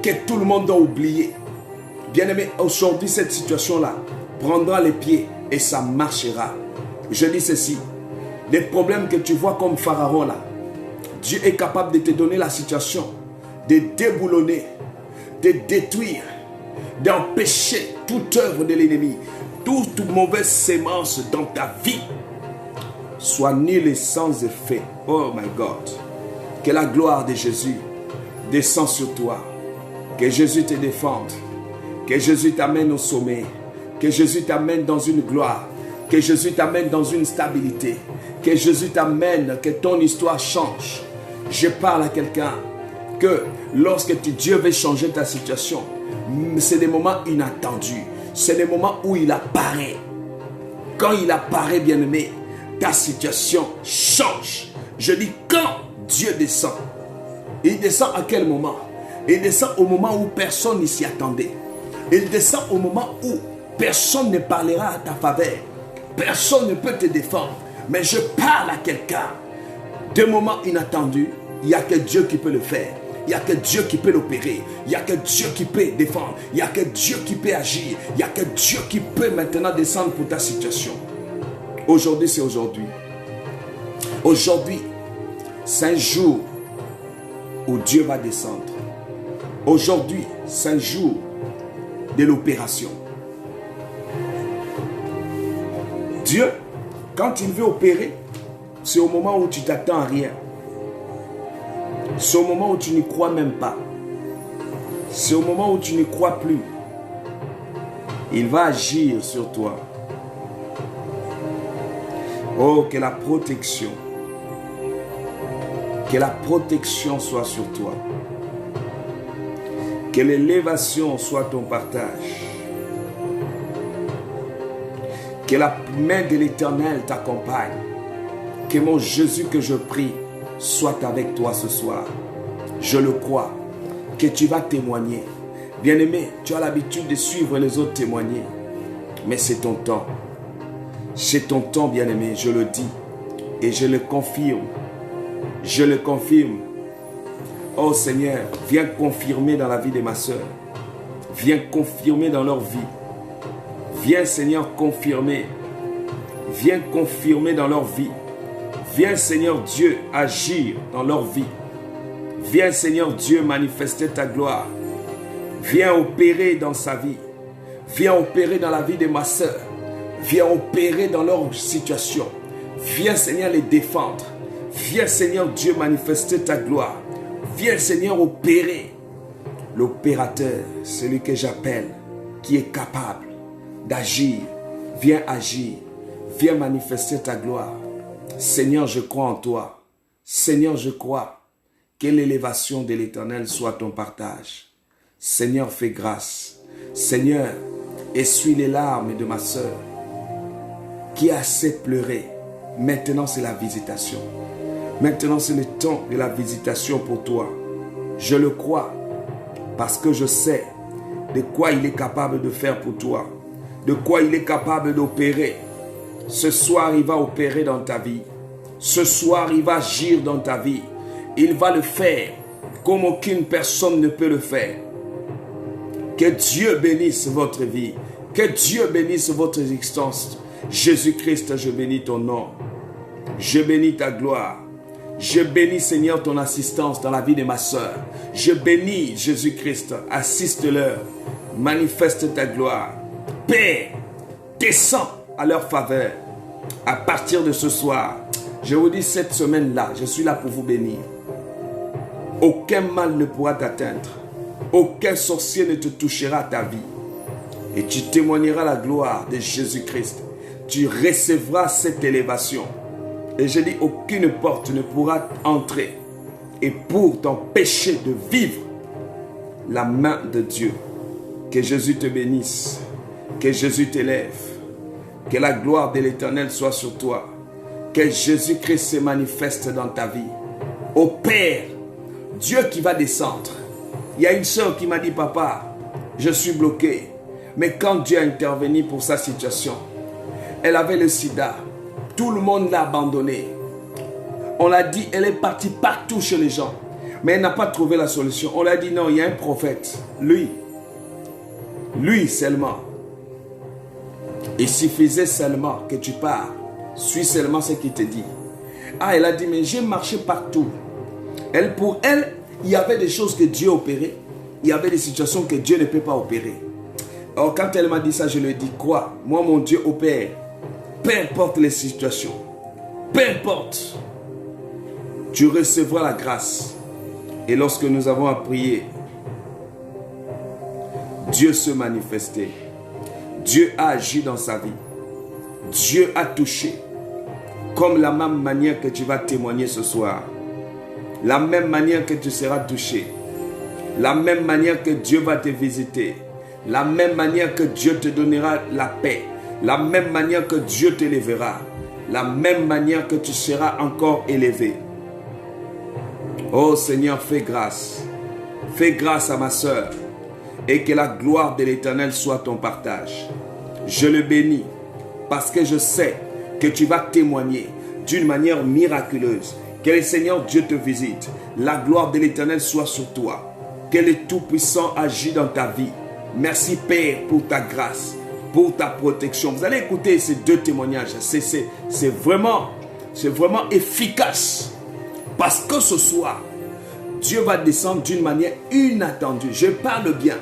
Speaker 1: que tout le monde a oublié, bien-aimé, aujourd'hui cette situation-là prendra les pieds et ça marchera. Je dis ceci, les problèmes que tu vois comme Pharaon là, Dieu est capable de te donner la situation, de déboulonner, de détruire, d'empêcher toute œuvre de l'ennemi, toute mauvaise sémence dans ta vie soit nulle et sans effet. Oh my God, que la gloire de Jésus descend sur toi, que Jésus te défende, que Jésus t'amène au sommet, que Jésus t'amène dans une gloire, que Jésus t'amène dans une stabilité, que Jésus t'amène, que ton histoire change. Je parle à quelqu'un que lorsque Dieu veut changer ta situation, c'est des moments inattendus, c'est des moments où il apparaît. Quand il apparaît, bien-aimé, ta situation change. Je dis quand Dieu descend. Il descend à quel moment? Il descend au moment où personne ne s'y attendait. Il descend au moment où personne ne parlera à ta faveur. Personne ne peut te défendre. Mais je parle à quelqu'un. De moments inattendus, il n'y a que Dieu qui peut le faire. Il n'y a que Dieu qui peut l'opérer. Il n'y a que Dieu qui peut défendre. Il n'y a que Dieu qui peut agir. Il n'y a que Dieu qui peut maintenant descendre pour ta situation. Aujourd'hui, c'est aujourd'hui. Aujourd'hui, c'est un jour où Dieu va descendre. Aujourd'hui, c'est un jour de l'opération. Dieu, quand il veut opérer, c'est au moment où tu t'attends à rien. C'est au moment où tu n'y crois même pas. C'est au moment où tu n'y crois plus. Il va agir sur toi. Oh, que la protection soit sur toi. Que l'élévation soit ton partage. Que la main de l'Éternel t'accompagne. Que mon Jésus que je prie soit avec toi ce soir. Je le crois. Que tu vas témoigner. Bien-aimé, tu as l'habitude de suivre les autres témoigner. Mais c'est ton temps. C'est ton temps, bien-aimé, je le dis. Et je le confirme. Je le confirme. Oh Seigneur, viens confirmer dans la vie de ma soeur. Viens confirmer dans leur vie. Viens Seigneur confirmer. Viens confirmer dans leur vie. Viens Seigneur Dieu agir dans leur vie. Viens Seigneur Dieu manifester ta gloire. Viens opérer dans sa vie. Viens opérer dans la vie de ma soeur. Viens opérer dans leur situation. Viens Seigneur les défendre. Viens Seigneur Dieu manifester ta gloire. Viens Seigneur opérer. L'opérateur, celui que j'appelle, qui est capable d'agir. Viens agir. Viens manifester ta gloire. Seigneur, je crois en toi. Seigneur, je crois. Que l'élévation de l'Éternel soit ton partage. Seigneur, fais grâce. Seigneur, essuie les larmes de ma soeur qui a assez pleuré. Maintenant, c'est la visitation. Maintenant, c'est le temps de la visitation pour toi. Je le crois parce que je sais de quoi il est capable de faire pour toi. De quoi il est capable d'opérer. Ce soir, il va opérer dans ta vie. Ce soir, il va agir dans ta vie. Il va le faire comme aucune personne ne peut le faire. Que Dieu bénisse votre vie. Que Dieu bénisse votre existence. Jésus-Christ, je bénis ton nom. Je bénis ta gloire. Je bénis, Seigneur, ton assistance dans la vie de ma soeur. Je bénis Jésus-Christ. Assiste-leur. Manifeste ta gloire. Père, descends à leur faveur. À partir de ce soir, je vous dis cette semaine-là, je suis là pour vous bénir. Aucun mal ne pourra t'atteindre. Aucun sorcier ne te touchera à ta vie. Et tu témoigneras la gloire de Jésus-Christ. Tu recevras cette élévation. Et je dis, aucune porte ne pourra entrer. Et pour t'empêcher de vivre la main de Dieu. Que Jésus te bénisse. Que Jésus t'élève. Que la gloire de l'Éternel soit sur toi. Que Jésus-Christ se manifeste dans ta vie. Ô Père, Dieu qui va descendre. Il y a une soeur qui m'a dit, papa, je suis bloqué. Mais quand Dieu a intervenu pour sa situation, elle avait le sida. Tout le monde l'a abandonnée. On l'a dit, elle est partie partout chez les gens. Mais elle n'a pas trouvé la solution. On l'a dit, non, il y a un prophète. Lui seulement. Il suffisait seulement que tu pars. Suis seulement ce qu'il te dit. Ah, elle a dit, mais j'ai marché partout. Pour elle, il y avait des choses que Dieu opérait. Il y avait des situations que Dieu ne peut pas opérer. Alors quand elle m'a dit ça, je lui ai dit, quoi? Moi, mon Dieu opère. Peu importe les situations. Peu importe. Tu recevras la grâce. Et lorsque nous avons prié, Dieu se manifestait. Dieu a agi dans sa vie. Dieu a touché. Comme la même manière que tu vas témoigner ce soir. La même manière que tu seras touché. La même manière que Dieu va te visiter. La même manière que Dieu te donnera la paix. La même manière que Dieu t'élèvera. La même manière que tu seras encore élevé. Oh Seigneur, fais grâce. Fais grâce à ma soeur. et que la gloire de l'Éternel soit ton partage. Je le bénis parce que je sais que tu vas témoigner d'une manière miraculeuse. Que le Seigneur Dieu te visite. La gloire de l'Éternel soit sur toi. Que le Tout-Puissant agisse dans ta vie. Merci Père pour ta grâce, pour ta protection. Vous allez écouter ces deux témoignages. C'est vraiment efficace. Parce que ce soir, Dieu va descendre d'une manière inattendue. Je parle bien.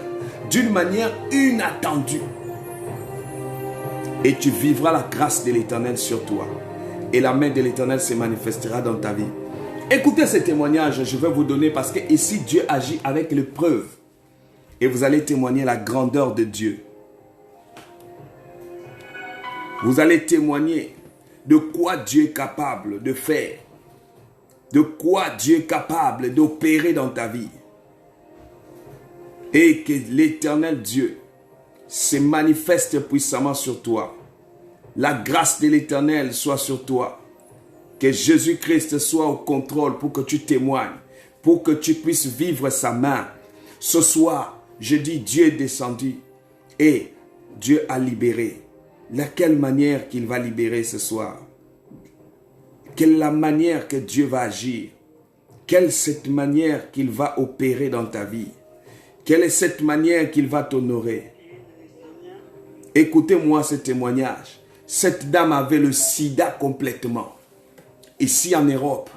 Speaker 1: D'une manière inattendue. Et tu vivras la grâce de l'Éternel sur toi. Et la main de l'Éternel se manifestera dans ta vie. Écoutez ces témoignages, je vais vous donner parce que ici Dieu agit avec les preuves. Et vous allez témoigner la grandeur de Dieu. Vous allez témoigner de quoi Dieu est capable de faire. De quoi Dieu est capable d'opérer dans ta vie. Et que l'Éternel Dieu se manifeste puissamment sur toi. La grâce de l'Éternel soit sur toi. Que Jésus-Christ soit au contrôle pour que tu témoignes. Pour que tu puisses vivre sa main. Ce soir, je dis Dieu est descendu. Et Dieu a libéré. Laquelle manière qu'il va libérer ce soir? Quelle est la manière que Dieu va agir? Quelle est cette manière qu'il va opérer dans ta vie? Quelle est cette manière qu'il va t'honorer? Écoutez-moi ce témoignage. Cette dame avait le sida complètement. Ici en Europe.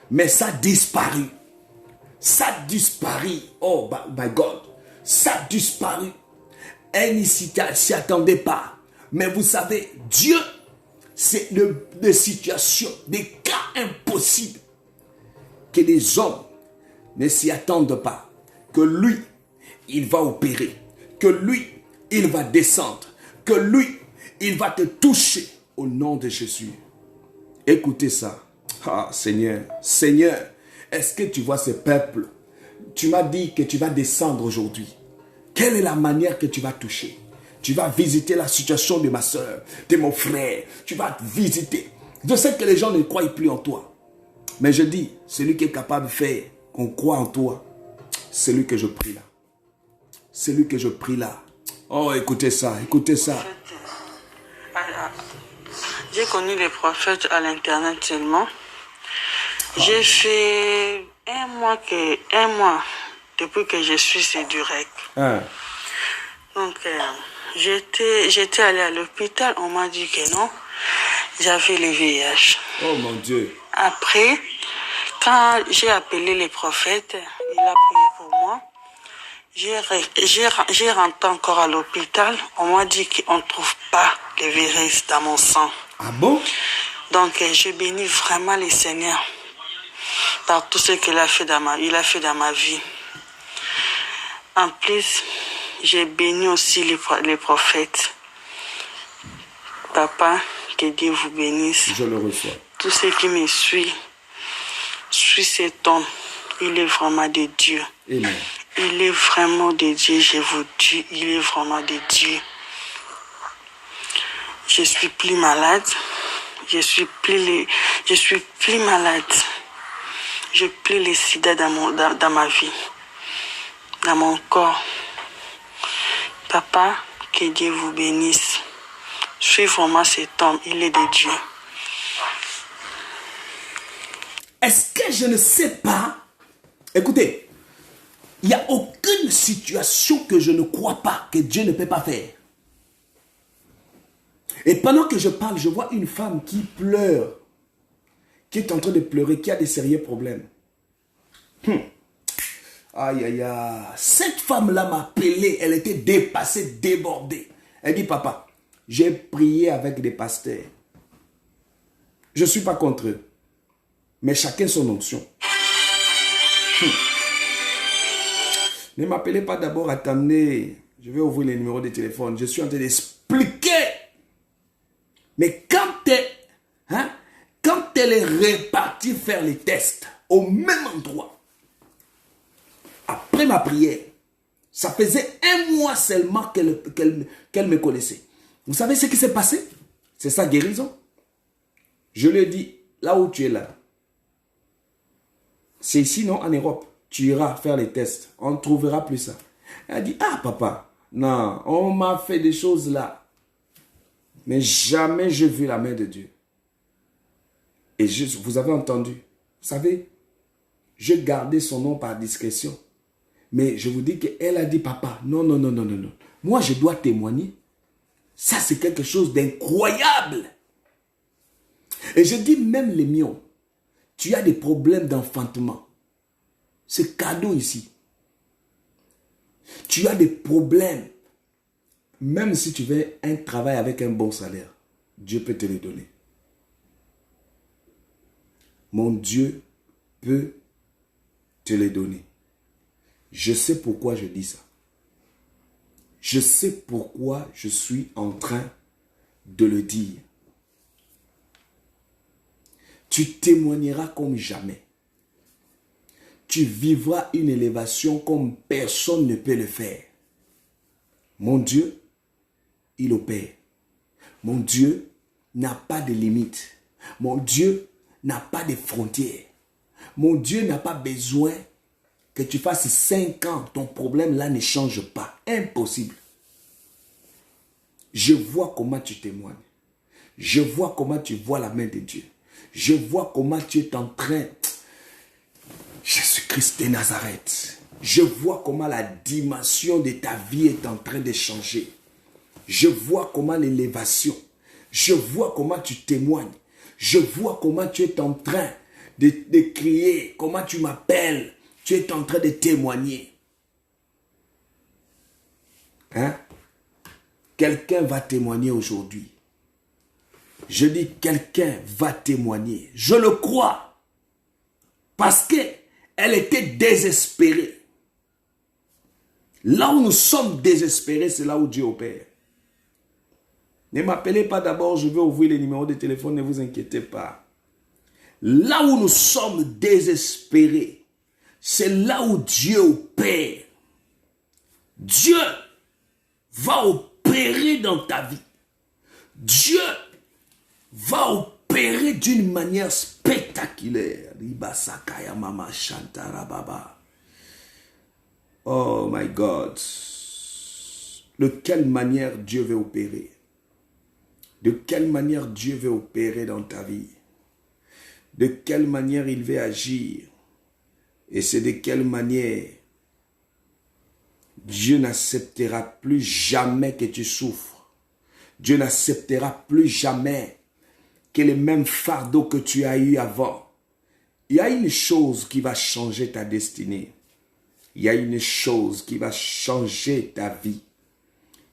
Speaker 1: Mais ça a disparu. Ça a disparu. Oh my God. Ça a disparu. Elle s'y attendait pas. Mais vous savez, Dieu, c'est des situations, des cas impossibles que les hommes ne s'y attendent pas. Que lui, il va opérer. Que lui, il va descendre. Que lui, il va te toucher au nom de Jésus. Écoutez ça. Ah, Seigneur, Seigneur, est-ce que tu vois ce peuple? Tu m'as dit que tu vas descendre aujourd'hui. Quelle est la manière que tu vas toucher? Tu vas visiter la situation de ma soeur, de mon frère. Tu vas visiter. Je sais que les gens ne croient plus en toi. Mais je dis, celui qui est capable de faire qu'on croit en toi, c'est lui que je prie là. C'est lui que je prie là. Oh, écoutez ça, écoutez ça.
Speaker 2: J'ai connu les prophètes à l'internet seulement. J'ai fait un mois depuis que je suis sur direct. Donc, j'étais allée à l'hôpital, on m'a dit que non, j'avais le VIH.
Speaker 1: Oh mon Dieu.
Speaker 2: Après, quand j'ai appelé les prophètes, il a prié pour moi. J'ai rentré encore à l'hôpital, on m'a dit qu'on ne trouve pas le virus dans mon sang.
Speaker 1: Ah bon?
Speaker 2: Donc, je bénis vraiment le Seigneur par tout ce qu'il a fait dans ma vie. En plus, j'ai béni aussi les prophètes. Papa, que Dieu vous bénisse.
Speaker 1: Je le reçois.
Speaker 2: Tous ceux qui me suivent, suis cet homme. Il est vraiment de Dieu.
Speaker 1: Amen.
Speaker 2: Il est vraiment de Dieu, je vous dis, il est vraiment de Dieu. Je suis plus malade. Je suis plus malade. Je plus le sida dans ma vie, dans mon corps. Papa, que Dieu vous bénisse. Je suis vraiment cet homme, il est de Dieu.
Speaker 1: Est-ce que je ne sais pas? Écoutez, il n'y a aucune situation que je ne crois pas que Dieu ne peut pas faire. Et pendant que je parle, je vois une femme qui pleure, qui est en train de pleurer, qui a des sérieux problèmes. Aïe, aïe, aïe. Cette femme-là m'a appelé, elle était dépassée, débordée. Elle dit, papa, j'ai prié avec des pasteurs. Je ne suis pas contre eux, mais chacun son onction. Ne m'appelez pas d'abord, attendez. Je vais ouvrir les numéros de téléphone. Je suis en train d'expliquer. Mais quand elle est repartie faire les tests au même endroit, après ma prière, ça faisait un mois seulement qu'elle me connaissait. Vous savez ce qui s'est passé? C'est sa guérison. Je lui ai dit, là où tu es là, c'est ici, non, en Europe. Tu iras faire les tests. On ne trouvera plus ça. Elle a dit, ah papa, non, on m'a fait des choses là. Mais jamais je vis la main de Dieu. Et vous avez entendu, vous savez, je gardais son nom par discrétion. Mais je vous dis qu'elle a dit, papa, non, non, non, non, non, non. Moi, je dois témoigner. Ça, c'est quelque chose d'incroyable. Et je dis même les miens, tu as des problèmes d'enfantement. C'est cadeau ici. Tu as des problèmes. Même si tu veux un travail avec un bon salaire, Dieu peut te le donner. Mon Dieu peut te les donner. Je sais pourquoi je dis ça. Je sais pourquoi je suis en train de le dire. Tu témoigneras comme jamais. Tu vivras une élévation comme personne ne peut le faire. Mon Dieu, il opère. Mon Dieu n'a pas de limites. Mon Dieu n'a pas de frontières. Mon Dieu n'a pas besoin que tu fasses 5 ans. Ton problème là ne change pas. Impossible. Je vois comment tu témoignes. Je vois comment tu vois la main de Dieu. Je vois comment tu es en train... Jésus-Christ de Nazareth. Je vois comment la dimension de ta vie est en train de changer. Je vois comment l'élévation. Je vois comment tu témoignes. Je vois comment tu es en train de crier. Comment tu m'appelles. Tu es en train de témoigner. Hein? Quelqu'un va témoigner aujourd'hui. Je dis quelqu'un va témoigner. Je le crois. Parce qu'elle était désespérée. Là où nous sommes désespérés, c'est là où Dieu opère. Ne m'appelez pas d'abord, je vais ouvrir les numéros de téléphone, ne vous inquiétez pas. Là où nous sommes désespérés, c'est là où Dieu opère. Dieu va opérer dans ta vie. Dieu va opérer d'une manière spectaculaire. Oh my God. De quelle manière Dieu veut opérer? De quelle manière Dieu veut opérer dans ta vie? De quelle manière il veut agir? Et c'est de quelle manière Dieu n'acceptera plus jamais que tu souffres. Dieu n'acceptera plus jamais que les mêmes fardeaux que tu as eu avant. Il y a une chose qui va changer ta destinée. Il y a une chose qui va changer ta vie.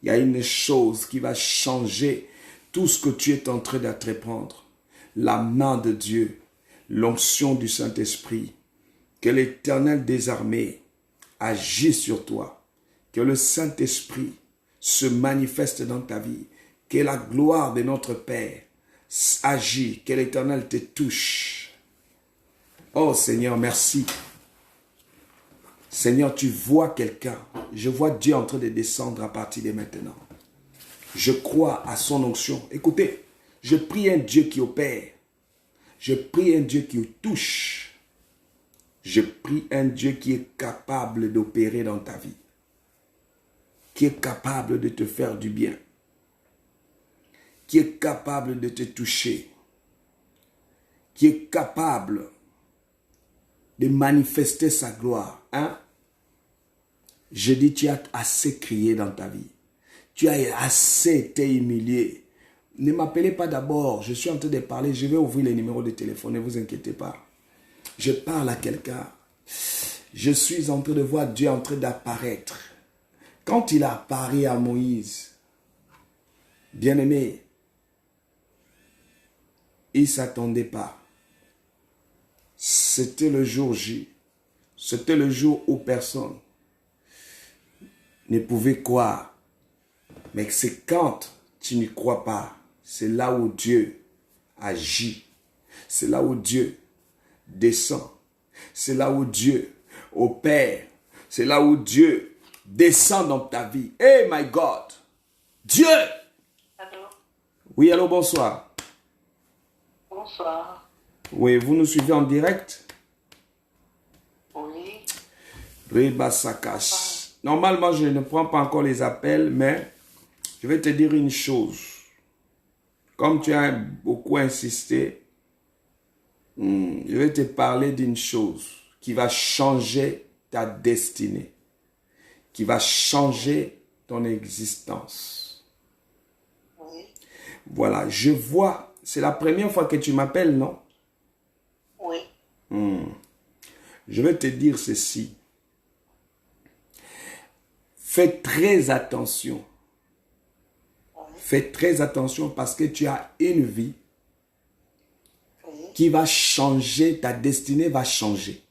Speaker 1: Il y a une chose qui va changer tout ce que tu es en train d'entreprendre. La main de Dieu, l'onction du Saint-Esprit, que l'Éternel des armées agisse sur toi. Que le Saint-Esprit se manifeste dans ta vie. Que la gloire de notre Père agit. Que l'Éternel te touche. Oh Seigneur, merci. Seigneur, tu vois quelqu'un. Je vois Dieu en train de descendre à partir de maintenant. Je crois à son onction. Écoutez, je prie un Dieu qui opère. Je prie un Dieu qui touche. Je prie un Dieu qui est capable d'opérer dans ta vie. Qui est capable de te faire du bien. Qui est capable de te toucher. Qui est capable de manifester sa gloire. Hein? Je dis, tu as assez crié dans ta vie. Tu as assez été humilié. Ne m'appelez pas d'abord. Je suis en train de parler. Je vais ouvrir les numéros de téléphone. Ne vous inquiétez pas. Je parle à quelqu'un. Je suis en train de voir Dieu en train d'apparaître. Quand il a apparu à Moïse, bien-aimé, il ne s'attendait pas. C'était le jour J. C'était le jour où personne ne pouvait croire. Mais c'est quand tu n'y crois pas, c'est là où Dieu agit. C'est là où Dieu descend. C'est là où Dieu opère. C'est là où Dieu descend dans ta vie. Hey my God! Dieu!
Speaker 2: Allô?
Speaker 1: Oui, allô, bonsoir.
Speaker 2: Bonsoir.
Speaker 1: Oui, vous nous suivez en direct?
Speaker 2: Oui.
Speaker 1: Reba Sakash. normalement, je ne prends pas encore les appels, mais je vais te dire une chose. Comme tu as beaucoup insisté, je vais te parler d'une chose qui va changer ta destinée, qui va changer ton existence.
Speaker 2: Oui.
Speaker 1: Voilà, je vois, c'est la première fois que tu m'appelles, non?
Speaker 2: Oui.
Speaker 1: Je vais te dire ceci. Fais très attention. Fais très attention parce que tu as une vie qui va changer, ta destinée va changer.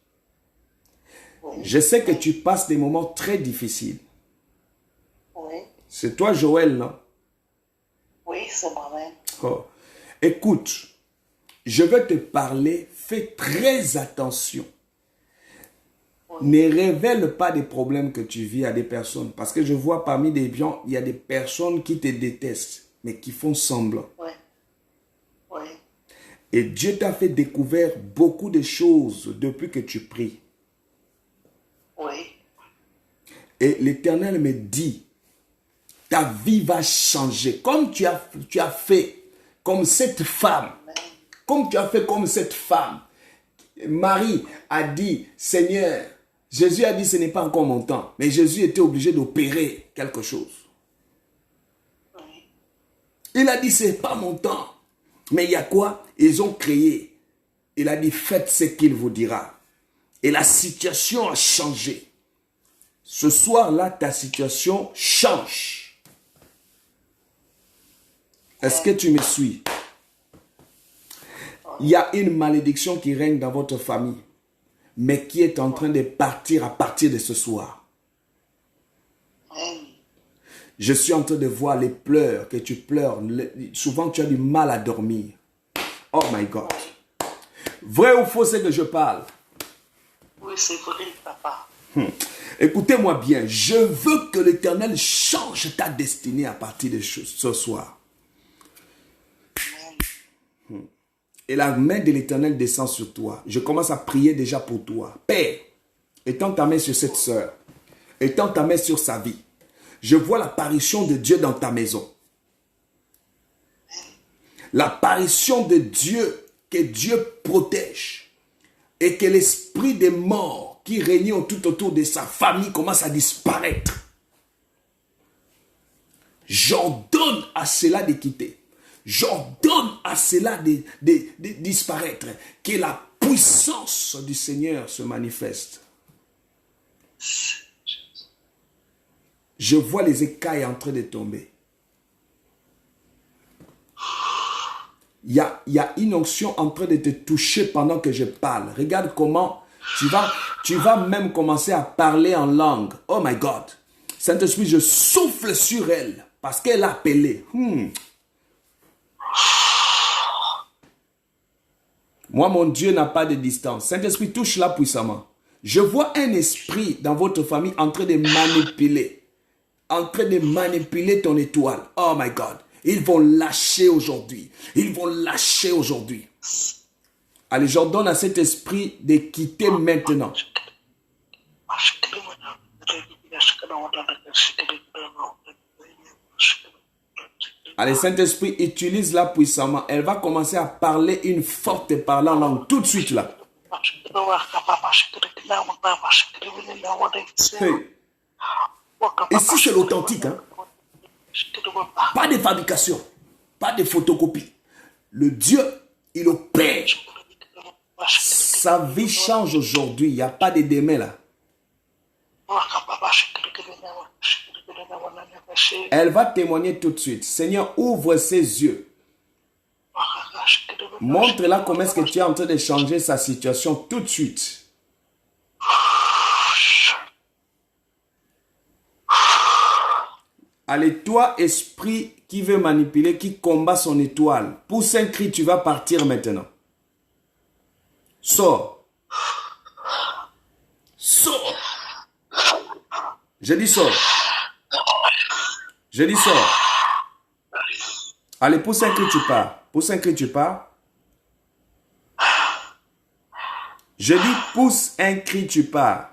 Speaker 1: Je sais que tu passes des moments très difficiles.
Speaker 2: Oui.
Speaker 1: C'est toi, Joël, non?
Speaker 2: Oui, c'est moi-même.
Speaker 1: Oh. Écoute, je vais te parler, fais très attention. Ne révèle pas des problèmes que tu vis à des personnes. Parce que je vois parmi des gens, il y a des personnes qui te détestent, mais qui font semblant.
Speaker 2: Oui. Oui.
Speaker 1: Et Dieu t'a fait découvrir beaucoup de choses depuis que tu pries.
Speaker 2: Oui.
Speaker 1: Et l'Éternel me dit, ta vie va changer. Comme tu as fait comme cette femme. Comme tu as fait comme cette femme. Marie a dit, Seigneur, Jésus a dit, ce n'est pas encore mon temps. Mais Jésus était obligé d'opérer quelque chose.
Speaker 2: Oui.
Speaker 1: Il a dit, ce n'est pas mon temps. Mais il y a quoi? Ils ont créé. Il a dit, faites ce qu'il vous dira. Et la situation a changé. Ce soir-là, ta situation change. Est-ce que tu me suis? Il y a une malédiction qui règne dans votre famille, mais qui est en train de partir à partir de ce soir. Je suis en train de voir les pleurs que tu pleures. Souvent, tu as du mal à dormir. Oh my God. Vrai ou faux, c'est que je parle?
Speaker 2: Oui, c'est vrai, papa.
Speaker 1: Écoutez-moi bien. Je veux que l'Éternel change ta destinée à partir de ce soir. Et la main de l'Éternel descend sur toi. Je commence à prier déjà pour toi. Père, étends ta main sur cette sœur. Étends ta main sur sa vie. Je vois l'apparition de Dieu dans ta maison. L'apparition de Dieu, que Dieu protège. Et que l'esprit des morts qui régnait tout autour de sa famille commence à disparaître. J'ordonne à cela de quitter. J'ordonne à cela de disparaître. Que la puissance du Seigneur se manifeste. Je vois les écailles en train de tomber. Il y a une onction en train de te toucher pendant que je parle. Regarde comment tu vas même commencer à parler en langue. Oh my God. Saint-Esprit, je souffle sur elle parce qu'elle a appelé. Moi, mon Dieu n'a pas de distance. Saint-Esprit, touche-la puissamment. Je vois un esprit dans votre famille en train de manipuler. En train de manipuler ton étoile. Oh my God. Ils vont lâcher aujourd'hui. Ils vont lâcher aujourd'hui. Allez, j'ordonne à cet esprit de quitter maintenant. Allez, Saint-Esprit, utilise-la puissamment. Elle va commencer à parler une forte parole en langue tout de suite là. Hey. Ici, c'est l'authentique. Hein? Pas de fabrication. Pas de photocopie. Le Dieu, il opère. Sa vie change aujourd'hui. Il n'y a pas de demain là. Elle va témoigner tout de suite. Seigneur, ouvre ses yeux. Montre-la comment est-ce que tu es en train de changer sa situation tout de suite. Allez, toi, esprit qui veut manipuler, qui combat son étoile, pousse un cri, tu vas partir maintenant. Sors. Sors. Je dis sors. Je dis sors. Allez, pousse un cri, tu pars. Pousse un cri, tu pars. Je dis pousse un cri, tu pars.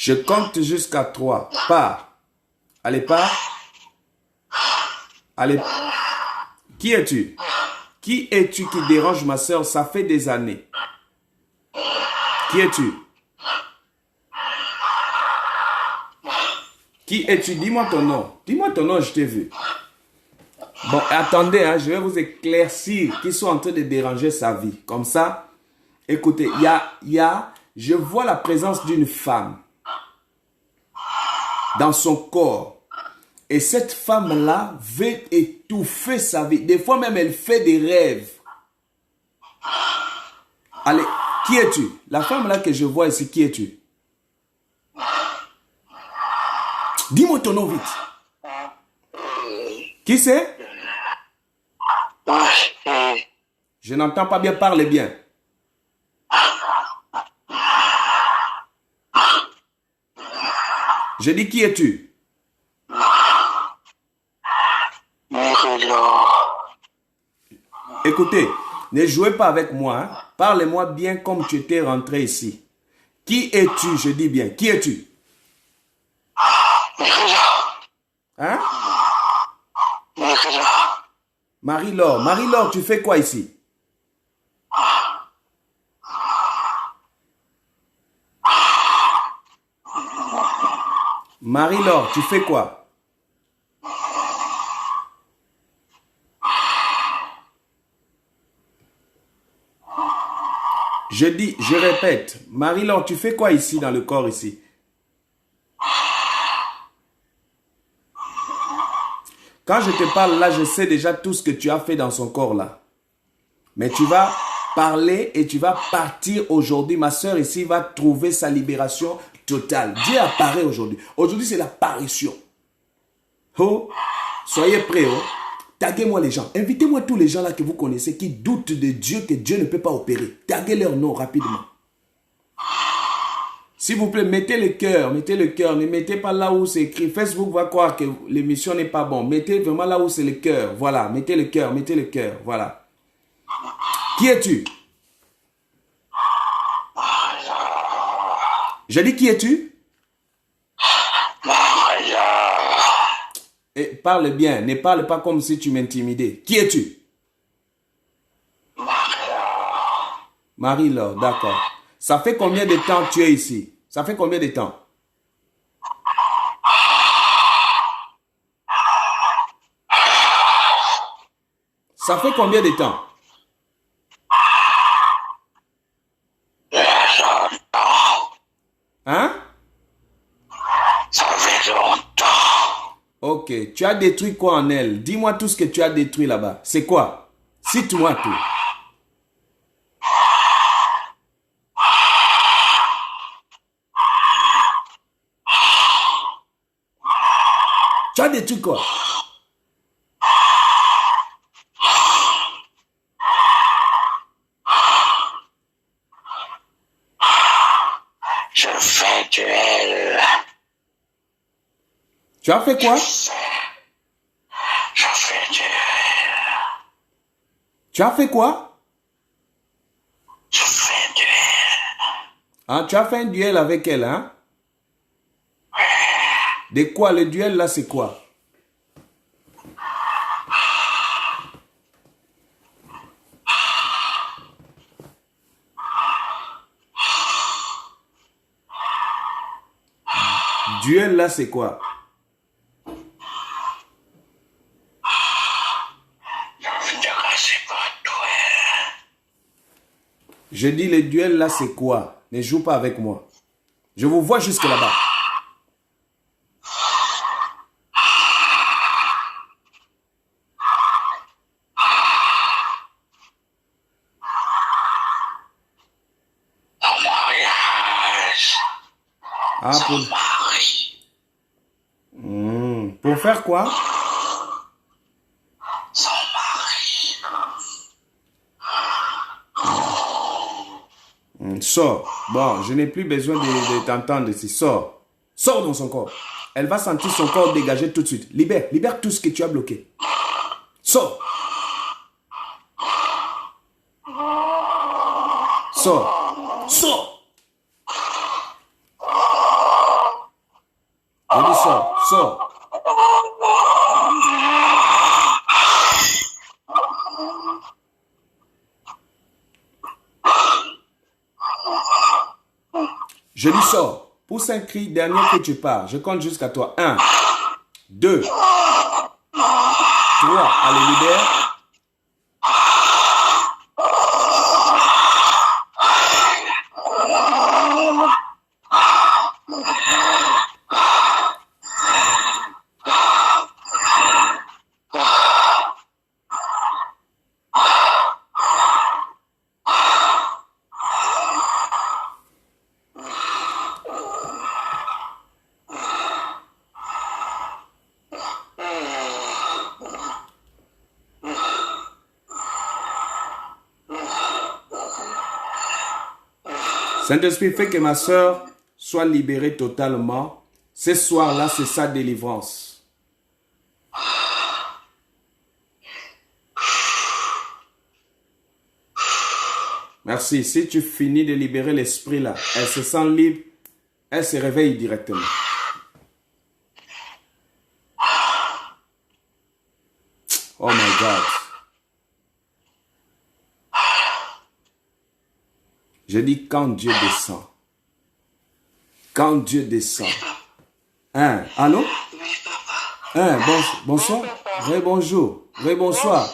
Speaker 1: Je compte jusqu'à 3. Pars. Allez, pars. Allez. Qui es-tu? Qui es-tu qui dérange ma soeur? Ça fait des années. Qui es-tu? Qui es-tu? Dis-moi ton nom. Dis-moi ton nom, je t'ai vu. Bon, attendez, hein, je vais vous éclaircir qui sont en train de déranger sa vie. Comme ça, écoutez, je vois la présence d'une femme dans son corps. Et cette femme-là veut étouffer sa vie. Des fois même, elle fait des rêves. Allez, qui es-tu? La femme-là que je vois ici, qui es-tu? Dis-moi ton nom vite. Qui c'est? Je n'entends pas bien, parle bien. Je dis, qui es-tu? Écoutez, ne jouez pas avec moi. Hein? Parlez-moi bien comme tu étais rentré ici. Qui es-tu? Je dis bien. Qui es-tu? Hein? Marie-Laure. Marie-Laure, tu fais quoi ici? Marie-Laure, tu fais quoi? Je dis, je répète, Marie-Laure, tu fais quoi ici dans le corps ici? Quand je te parle là, je sais déjà tout ce que tu as fait dans son corps là. Mais tu vas parler et tu vas partir aujourd'hui. Ma soeur ici va trouver sa libération totale. Dieu apparaît aujourd'hui. Aujourd'hui, c'est l'apparition. Oh, soyez prêts. Oh. Taguez-moi les gens. Invitez-moi tous les gens là que vous connaissez qui doutent de Dieu, que Dieu ne peut pas opérer. Taguez leur nom rapidement. S'il vous plaît, mettez le cœur. Mettez le cœur. Ne mettez pas là où c'est écrit. Facebook va croire que l'émission n'est pas bonne. Mettez vraiment là où c'est le cœur. Voilà. Mettez le cœur. Mettez le cœur. Voilà. Qui es-tu? Je dis qui es-tu? Et parle bien, ne parle pas comme si tu m'intimidais. Qui es-tu? Marie-Laure, d'accord. Ça fait combien de temps tu es ici? Ça fait combien de temps? Ça fait combien de temps? Hein?
Speaker 3: Ça fait longtemps.
Speaker 1: Ok, tu as détruit quoi en elle? Dis-moi tout ce que tu as détruit là-bas. C'est quoi? Cite-moi tout. Tu as détruit quoi?
Speaker 3: Je fais duel.
Speaker 1: Tu as fait quoi?
Speaker 3: Je fais duel.
Speaker 1: Tu as fait quoi?
Speaker 3: Je fais duel.
Speaker 1: Ah, tu as fait un duel avec elle, hein? De quoi? Le duel là, c'est quoi? Duel là, c'est quoi? Je dis le duel là, c'est quoi? Ne joue pas avec moi. Je vous vois jusque là-bas. Ah, pour faire quoi?
Speaker 3: Son mari.
Speaker 1: Sors. Bon, je n'ai plus besoin de t'entendre ici. Sors. Sors dans son corps. Elle va sentir son corps dégager tout de suite. Libère. Libère tout ce que tu as bloqué. Sors. Sors. Sors. Sors. Je lui sors. Pousse un cri, dernier que tu pars. Je compte jusqu'à toi. 1, 2, 3. Allez, libère. Saint-Esprit, fait que ma soeur soit libérée totalement. Ce soir-là, c'est sa délivrance. Merci. Si tu finis de libérer l'esprit là, elle se sent libre, elle se réveille directement. Oh my God. Je dis quand Dieu descend. Quand Dieu descend. Hein, allô? Hein, bonsoir. Bonjour. Bonsoir.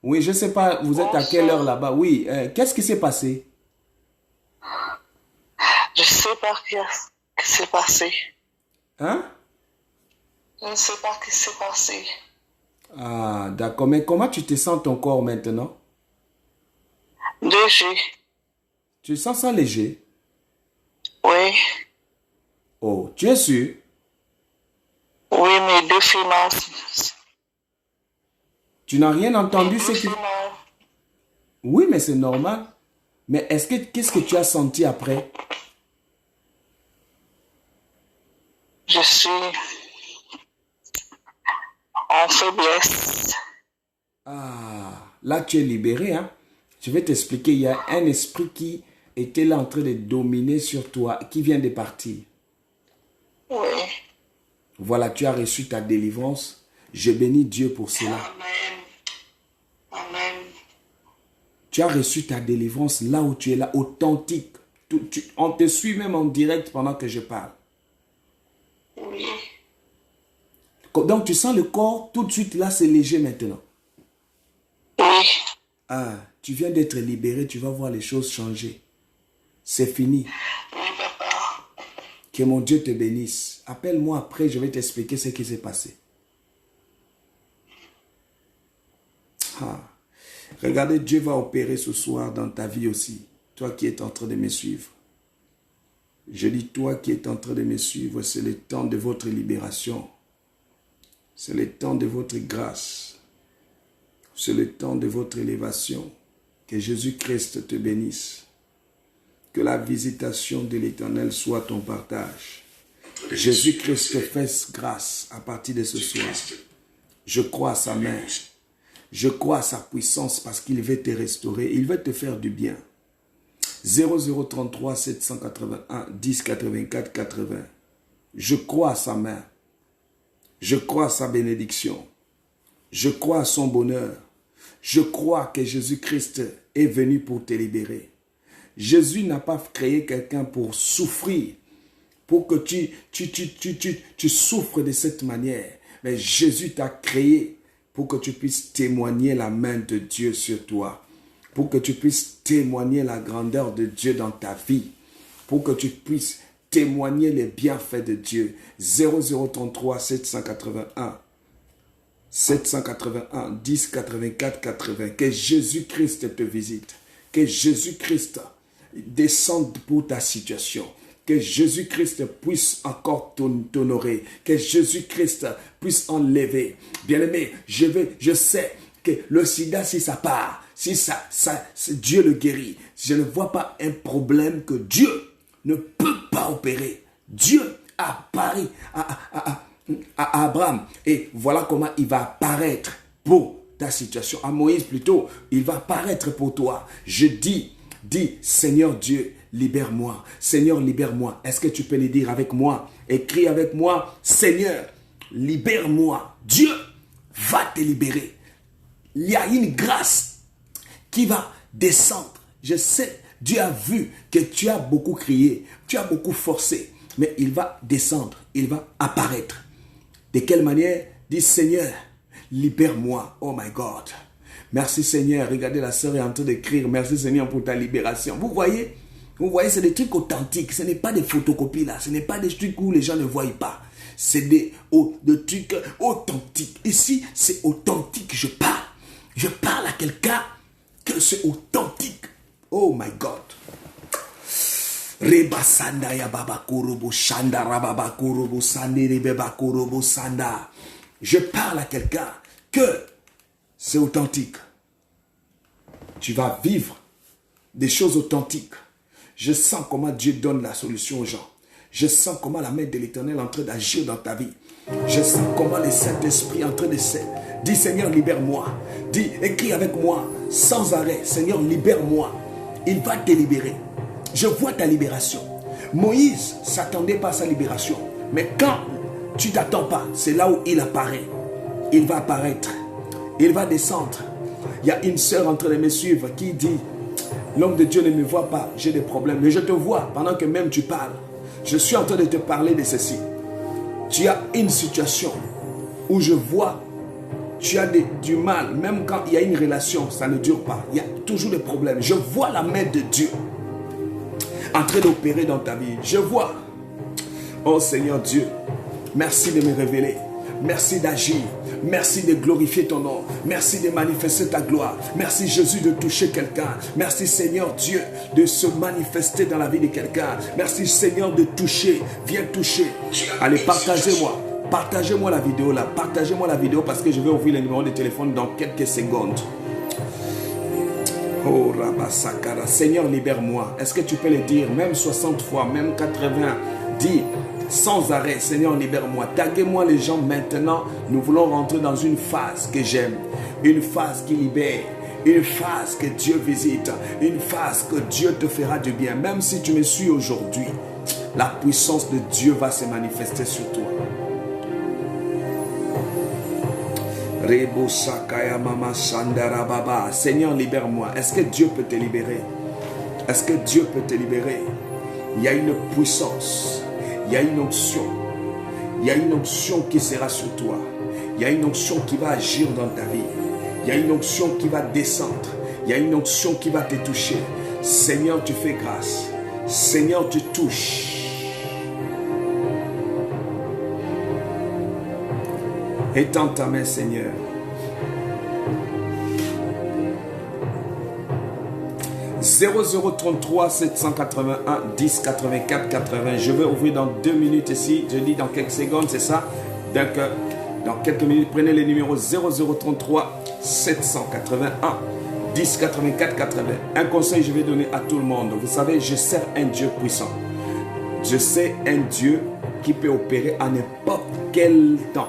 Speaker 1: Oui, je ne sais pas, vous êtes à quelle heure là-bas? Oui, qu'est-ce qui s'est passé?
Speaker 2: Je ne sais pas ce qui s'est passé.
Speaker 1: Hein?
Speaker 2: Je ne sais pas ce qui s'est passé.
Speaker 1: Ah, d'accord. Mais comment tu te sens ton corps maintenant?
Speaker 2: Léger.
Speaker 1: Tu sens ça léger?
Speaker 2: Oui.
Speaker 1: Oh, tu es sûr?
Speaker 2: Oui, mes deux finances.
Speaker 1: Tu n'as rien entendu ce qui... Oui, mais c'est normal. Mais qu'est-ce que tu as senti après?
Speaker 2: Je suis en faiblesse.
Speaker 1: Ah, là tu es libéré, hein? Je vais t'expliquer, il y a un esprit qui était là en train de dominer sur toi, qui vient de partir.
Speaker 2: Oui.
Speaker 1: Voilà, tu as reçu ta délivrance. Je bénis Dieu pour cela.
Speaker 2: Amen. Amen.
Speaker 1: Tu as reçu ta délivrance là où tu es là, authentique. On te suit même en direct pendant que je parle.
Speaker 2: Oui.
Speaker 1: Donc tu sens le corps, tout de suite là, c'est léger maintenant.
Speaker 2: Oui.
Speaker 1: Ah, tu viens d'être libéré, tu vas voir les choses changer. C'est fini.
Speaker 2: Oui, papa.
Speaker 1: Que mon Dieu te bénisse. Appelle-moi après, je vais t'expliquer ce qui s'est passé. Ah. Regardez, Dieu va opérer ce soir dans ta vie aussi. Toi qui es en train de me suivre. Je dis toi qui es en train de me suivre, c'est le temps de votre libération. C'est le temps de votre grâce. C'est le temps de votre élévation. Que Jésus-Christ te bénisse. Que la visitation de l'Éternel soit ton partage. Jésus-Christ te fasse grâce à partir de ce soir. Je crois à sa main. Je crois à sa puissance parce qu'il veut te restaurer. Il veut te faire du bien. 0033 781 10 84 80. Je crois à sa main. Je crois à sa bénédiction. Je crois à son bonheur. Je crois que Jésus-Christ est venu pour te libérer. Jésus n'a pas créé quelqu'un pour souffrir, pour que tu souffres de cette manière. Mais Jésus t'a créé pour que tu puisses témoigner la main de Dieu sur toi. Pour que tu puisses témoigner la grandeur de Dieu dans ta vie. Pour que tu puisses témoigner les bienfaits de Dieu. 0033 781 10 84 80. Que Jésus-Christ te visite. Que Jésus-Christ descende pour ta situation. Que Jésus-Christ puisse encore t'honorer. Que Jésus-Christ puisse enlever. Bien-aimé, je sais que le sida, si ça part, si Dieu le guérit, je ne vois pas un problème que Dieu ne peut pas opérer. Dieu apparaît à Abraham. Et voilà comment il va apparaître pour ta situation. À Moïse plutôt, il va apparaître pour toi. Je dis Seigneur Dieu, libère-moi. Seigneur, libère-moi. Est-ce que tu peux le dire avec moi? Écris avec moi, Seigneur, libère-moi. Dieu va te libérer. Il y a une grâce qui va descendre. Je sais, Dieu a vu que tu as beaucoup crié, tu as beaucoup forcé, mais il va descendre, il va apparaître. De quelle manière? Dis, Seigneur, libère-moi. Oh my God. Merci Seigneur. Regardez, la sœur est en train d'écrire. Merci Seigneur pour ta libération. Vous voyez, c'est des trucs authentiques. Ce n'est pas des photocopies là. Ce n'est pas des trucs où les gens ne voient pas. C'est des trucs authentiques. Ici, c'est authentique. Je parle. Je parle à quelqu'un que c'est authentique. Oh my God. Reba sanda ya baba kurubu shanda rababa kurubu sandi rebeba kurubu sanda. Je parle à quelqu'un que c'est authentique. Tu vas vivre des choses authentiques. Je sens comment Dieu donne la solution aux gens. Je sens comment la main de l'Éternel est en train d'agir dans ta vie. Je sens comment le Saint-Esprit est en train de... Dis Seigneur, libère-moi. Dis, écris avec moi sans arrêt. Seigneur, libère-moi. Il va te libérer. Je vois ta libération. Moïse ne s'attendait pas à sa libération. Mais quand tu ne t'attends pas, c'est là où il apparaît. Il va apparaître. Il va descendre. Il y a une sœur en train de me suivre qui dit, l'homme de Dieu ne me voit pas, j'ai des problèmes. Mais je te vois pendant que même tu parles. Je suis en train de te parler de ceci. Tu as une situation où je vois, tu as du mal. Même quand il y a une relation, ça ne dure pas. Il y a toujours des problèmes. Je vois la main de Dieu en train d'opérer dans ta vie. Je vois. Oh Seigneur Dieu, merci de me révéler. Merci d'agir. Merci de glorifier ton nom. Merci de manifester ta gloire. Merci Jésus de toucher quelqu'un. Merci Seigneur Dieu de se manifester dans la vie de quelqu'un. Merci Seigneur de toucher. Viens toucher. Allez, partagez-moi. Partagez-moi la vidéo là. Partagez-moi la vidéo parce que je vais ouvrir le numéro de téléphone dans quelques secondes. Oh Rabasakara. Seigneur, libère-moi. Est-ce que tu peux le dire même 60 fois, même 80? Dis sans arrêt, Seigneur, libère-moi. Taguez-moi les gens maintenant. Nous voulons rentrer dans une phase que j'aime. Une phase qui libère. Une phase que Dieu visite. Une phase que Dieu te fera du bien. Même si tu me suis aujourd'hui, la puissance de Dieu va se manifester sur toi. Seigneur, libère-moi. Est-ce que Dieu peut te libérer? Est-ce que Dieu peut te libérer? Il y a une puissance. Il y a une onction. Il y a une onction qui sera sur toi. Il y a une onction qui va agir dans ta vie. Il y a une onction qui va descendre. Il y a une onction qui va te toucher. Seigneur, tu fais grâce. Seigneur, tu touches. Étends ta main, Seigneur. « 0033 781 10 84 80. Je vais ouvrir dans 2 minutes ici. Je dis dans quelques secondes, c'est ça. Donc, dans quelques minutes, prenez le numéro 0033 781 10 84 80. Un conseil je vais donner à tout le monde. Vous savez, je sers un Dieu puissant. Je sais un Dieu qui peut opérer à n'importe quel temps.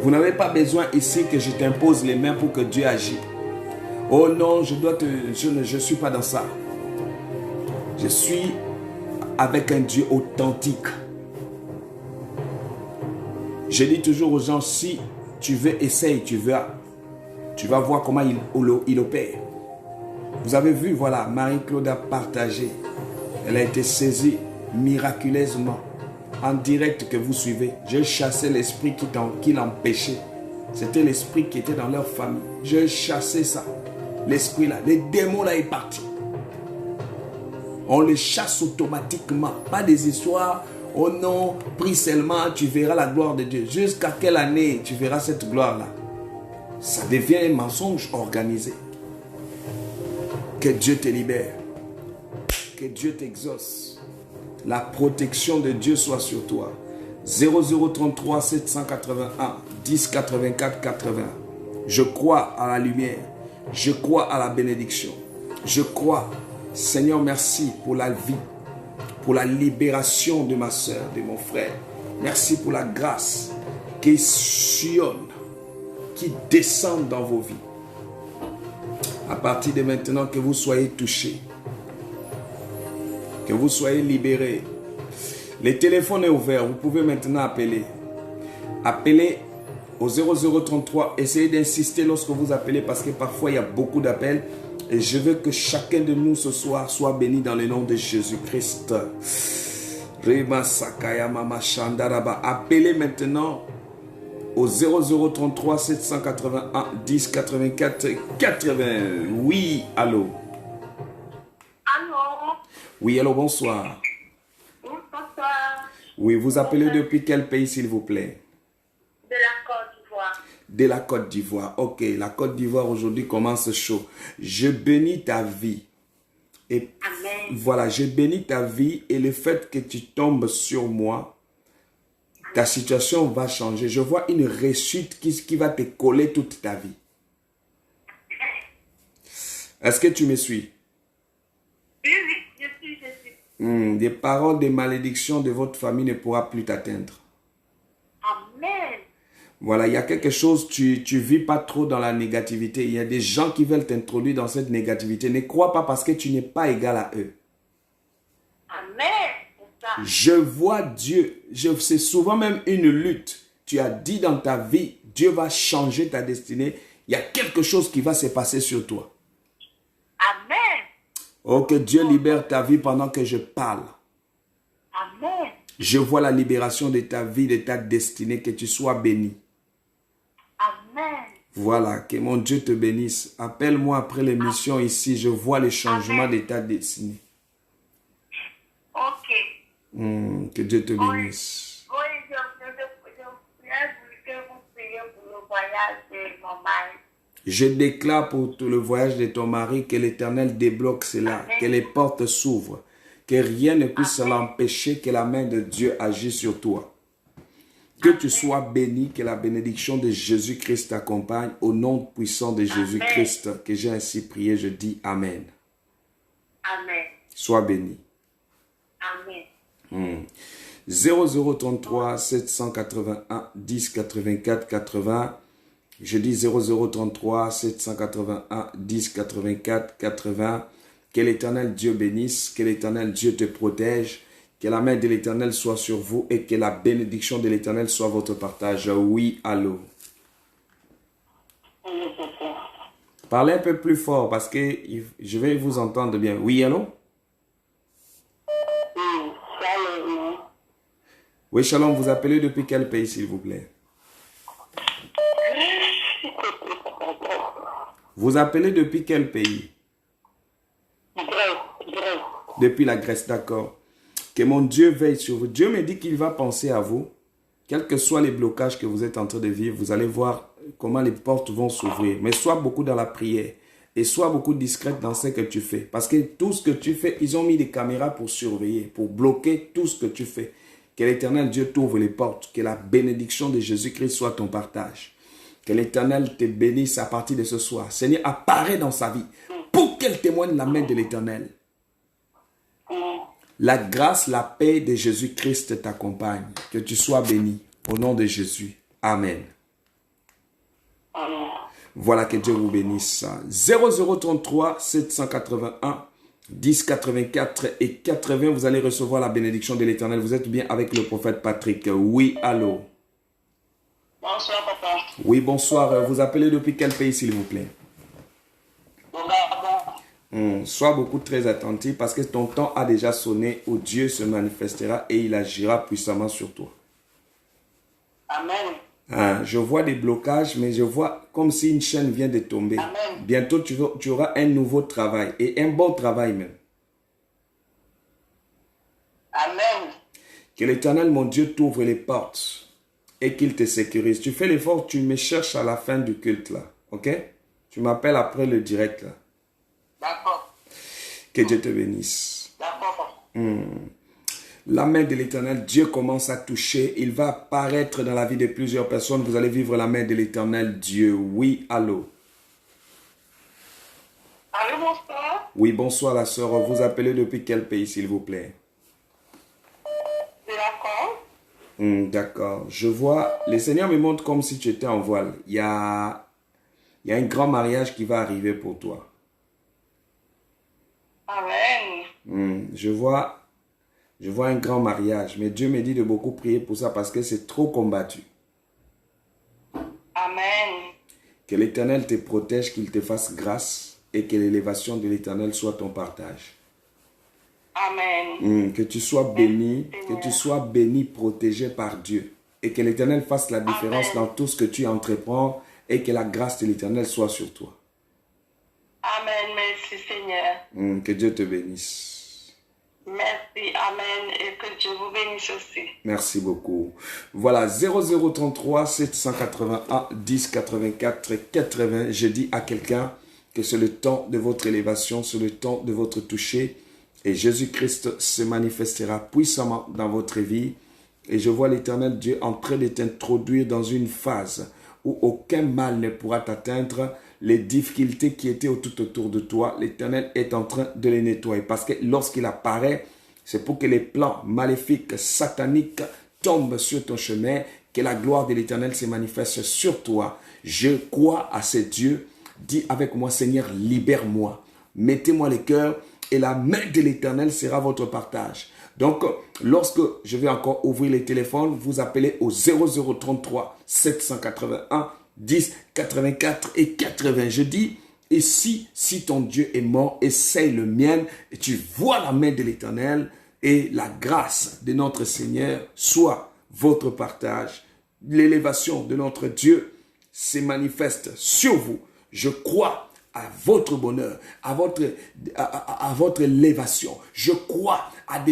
Speaker 1: Vous n'avez pas besoin ici que je t'impose les mains pour que Dieu agisse. Oh non, je ne suis pas dans ça. Je suis avec un Dieu authentique. Je dis toujours aux gens, si tu veux, essaye, tu vas voir comment il opère. Vous avez vu, voilà, Marie-Claude a partagé. Elle a été saisie miraculeusement, en direct que vous suivez. J'ai chassé l'esprit qui l'empêchait. C'était l'esprit qui était dans leur famille. J'ai chassé ça. L'esprit là, les démons là est parti. On les chasse automatiquement. Pas des histoires, oh non, prie seulement, tu verras la gloire de Dieu. Jusqu'à quelle année tu verras cette gloire là? Ça devient un mensonge organisé. Que Dieu te libère. Que Dieu t'exauce. La protection de Dieu soit sur toi. 0033 781 10 84 80. Je crois à la lumière. Je crois à la bénédiction. Je crois, Seigneur, merci pour la vie, pour la libération de ma soeur, de mon frère. Merci pour la grâce qui sillonne, qui descend dans vos vies. À partir de maintenant, que vous soyez touchés. Que vous soyez libérés. Le téléphone est ouvert. Vous pouvez maintenant appeler. Appelez au 0033. Essayez d'insister lorsque vous appelez parce que parfois il y a beaucoup d'appels. Et je veux que chacun de nous ce soir soit béni dans le nom de Jésus-Christ. Appelez maintenant au 0033 781 10 84 80. Oui, allô.
Speaker 4: Allô.
Speaker 1: Oui, allô, bonsoir.
Speaker 4: Bonsoir.
Speaker 1: Oui, vous appelez depuis quel pays, s'il vous plaît?
Speaker 4: De la Côte d'Ivoire.
Speaker 1: De la Côte d'Ivoire. Ok, la Côte d'Ivoire aujourd'hui commence chaud. Je bénis ta vie. Et
Speaker 4: Amen.
Speaker 1: voilà, je bénis ta vie et le fait que tu tombes sur moi, ta situation va changer. Je vois une réussite qui va te coller toute ta vie. Est-ce que tu me suis?
Speaker 4: Oui, je suis.
Speaker 1: Des paroles de malédiction de votre famille ne pourra plus t'atteindre.
Speaker 4: Amen.
Speaker 1: Voilà, il y a quelque chose, tu vis pas trop dans la négativité. Il y a des gens qui veulent t'introduire dans cette négativité. Ne crois pas parce que tu n'es pas égal à eux.
Speaker 4: Amen. C'est ça.
Speaker 1: Je vois Dieu. C'est souvent même une lutte. Tu as dit dans ta vie, Dieu va changer ta destinée. Il y a quelque chose qui va se passer sur toi.
Speaker 4: Amen.
Speaker 1: Oh, que Dieu libère ta vie pendant que je parle.
Speaker 4: Amen.
Speaker 1: Je vois la libération de ta vie, de ta destinée, que tu sois béni.
Speaker 4: Amen.
Speaker 1: Voilà, que mon Dieu te bénisse. Appelle-moi après l'émission ici, je vois les changements de ta destinée.
Speaker 4: Ok.
Speaker 1: Que Dieu te bénisse.
Speaker 4: Oui, je voulais que vous priez pour le voyage de mon mari.
Speaker 1: Je déclare pour tout le voyage de ton mari que l'Éternel débloque cela, que les portes s'ouvrent, que rien ne puisse l'empêcher, que la main de Dieu agisse sur toi. Que tu sois béni, que la bénédiction de Jésus-Christ t'accompagne. Au nom puissant de Jésus-Christ, que j'ai ainsi prié, je dis Amen.
Speaker 4: Amen.
Speaker 1: Sois béni.
Speaker 4: Amen.
Speaker 1: 0033 781 10 84 80. Je dis 0033 781 10 84 80. Que l'Éternel Dieu bénisse, que l'Éternel Dieu te protège, que la main de l'Éternel soit sur vous et que la bénédiction de l'Éternel soit votre partage. Oui, allô. Parlez un peu plus fort parce que je vais vous entendre bien. Oui, allô.
Speaker 4: Shalom.
Speaker 1: Oui, Shalom, vous appelez depuis quel pays, s'il vous plaît? Vous appelez depuis quel pays?
Speaker 4: Grèce.
Speaker 1: Depuis la Grèce, d'accord. Que mon Dieu veille sur vous. Dieu me dit qu'il va penser à vous. Quels que soient les blocages que vous êtes en train de vivre, vous allez voir comment les portes vont s'ouvrir. Mais sois beaucoup dans la prière. Et sois beaucoup discrète dans ce que tu fais. Parce que tout ce que tu fais, ils ont mis des caméras pour surveiller, pour bloquer tout ce que tu fais. Que l'Éternel Dieu t'ouvre les portes. Que la bénédiction de Jésus-Christ soit ton partage. Que l'Éternel te bénisse à partir de ce soir. Seigneur, apparaît dans sa vie pour qu'elle témoigne la main de l'Éternel. La grâce, la paix de Jésus-Christ t'accompagne. Que tu sois béni. Au nom de Jésus. Amen. Voilà, que Dieu vous bénisse. 0033 781 10 84 et 80. Vous allez recevoir la bénédiction de l'Éternel. Vous êtes bien avec le prophète Patrick. Oui, allô.
Speaker 4: Bonsoir, papa.
Speaker 1: Oui, bonsoir. Vous appelez depuis quel pays, s'il vous plaît? Sois beaucoup très attentif parce que ton temps a déjà sonné où Dieu se manifestera et il agira puissamment sur toi.
Speaker 4: Amen.
Speaker 1: Je vois des blocages, mais je vois comme si une chaîne vient de tomber.
Speaker 4: Amen.
Speaker 1: Bientôt, tu auras un nouveau travail et un bon travail même.
Speaker 4: Amen.
Speaker 1: Que l'Éternel, mon Dieu, t'ouvre les portes et qu'il te sécurise. Tu fais l'effort, tu me cherches à la fin du culte là, ok? Tu m'appelles après le direct là.
Speaker 4: D'accord.
Speaker 1: Que Dieu te bénisse.
Speaker 4: D'accord.
Speaker 1: La main de l'Éternel, Dieu commence à toucher. Il va apparaître dans la vie de plusieurs personnes. Vous allez vivre la main de l'Éternel Dieu. Oui, allô.
Speaker 4: Allô, bonsoir.
Speaker 1: Oui, bonsoir la sœur. Vous appelez depuis quel pays, s'il vous plaît?
Speaker 4: De la Côte.
Speaker 1: D'accord. Je vois, le Seigneur me montre comme si tu étais en voile. Il y a un grand mariage qui va arriver pour toi.
Speaker 4: Amen.
Speaker 1: Je vois un grand mariage, mais Dieu me dit de beaucoup prier pour ça parce que c'est trop combattu.
Speaker 4: Amen.
Speaker 1: Que l'Éternel te protège, qu'il te fasse grâce et que l'élévation de l'Éternel soit ton partage.
Speaker 4: Amen.
Speaker 1: Que tu sois béni, que tu sois béni, protégé par Dieu. Et que l'Éternel fasse la différence dans tout ce que tu entreprends et que la grâce de l'Éternel soit sur toi.
Speaker 4: Amen. Merci Seigneur.
Speaker 1: Que Dieu te bénisse.
Speaker 4: Merci. Amen. Et que Dieu vous bénisse aussi.
Speaker 1: Merci beaucoup. Voilà, 0033 781 10 84 80. Je dis à quelqu'un que c'est le temps de votre élévation, c'est le temps de votre toucher. Et Jésus-Christ se manifestera puissamment dans votre vie. Et je vois l'Éternel Dieu en train de t'introduire dans une phase où aucun mal ne pourra t'atteindre. Les difficultés qui étaient tout autour de toi, l'Éternel est en train de les nettoyer. Parce que lorsqu'il apparaît, c'est pour que les plans maléfiques, sataniques tombent sur ton chemin, que la gloire de l'Éternel se manifeste sur toi. Je crois à ce Dieu. Dis avec moi, Seigneur, libère-moi. Mettez-moi le cœur et la main de l'Éternel sera votre partage. Donc, lorsque je vais encore ouvrir les téléphones, vous appelez au 0033 781 10 84 et 80. Je dis, et si ton Dieu est mort, essaye le mien et tu vois la main de l'Éternel et la grâce de notre Seigneur soit votre partage. L'élévation de notre Dieu se manifeste sur vous. Je crois à votre bonheur, à votre élévation. Je crois à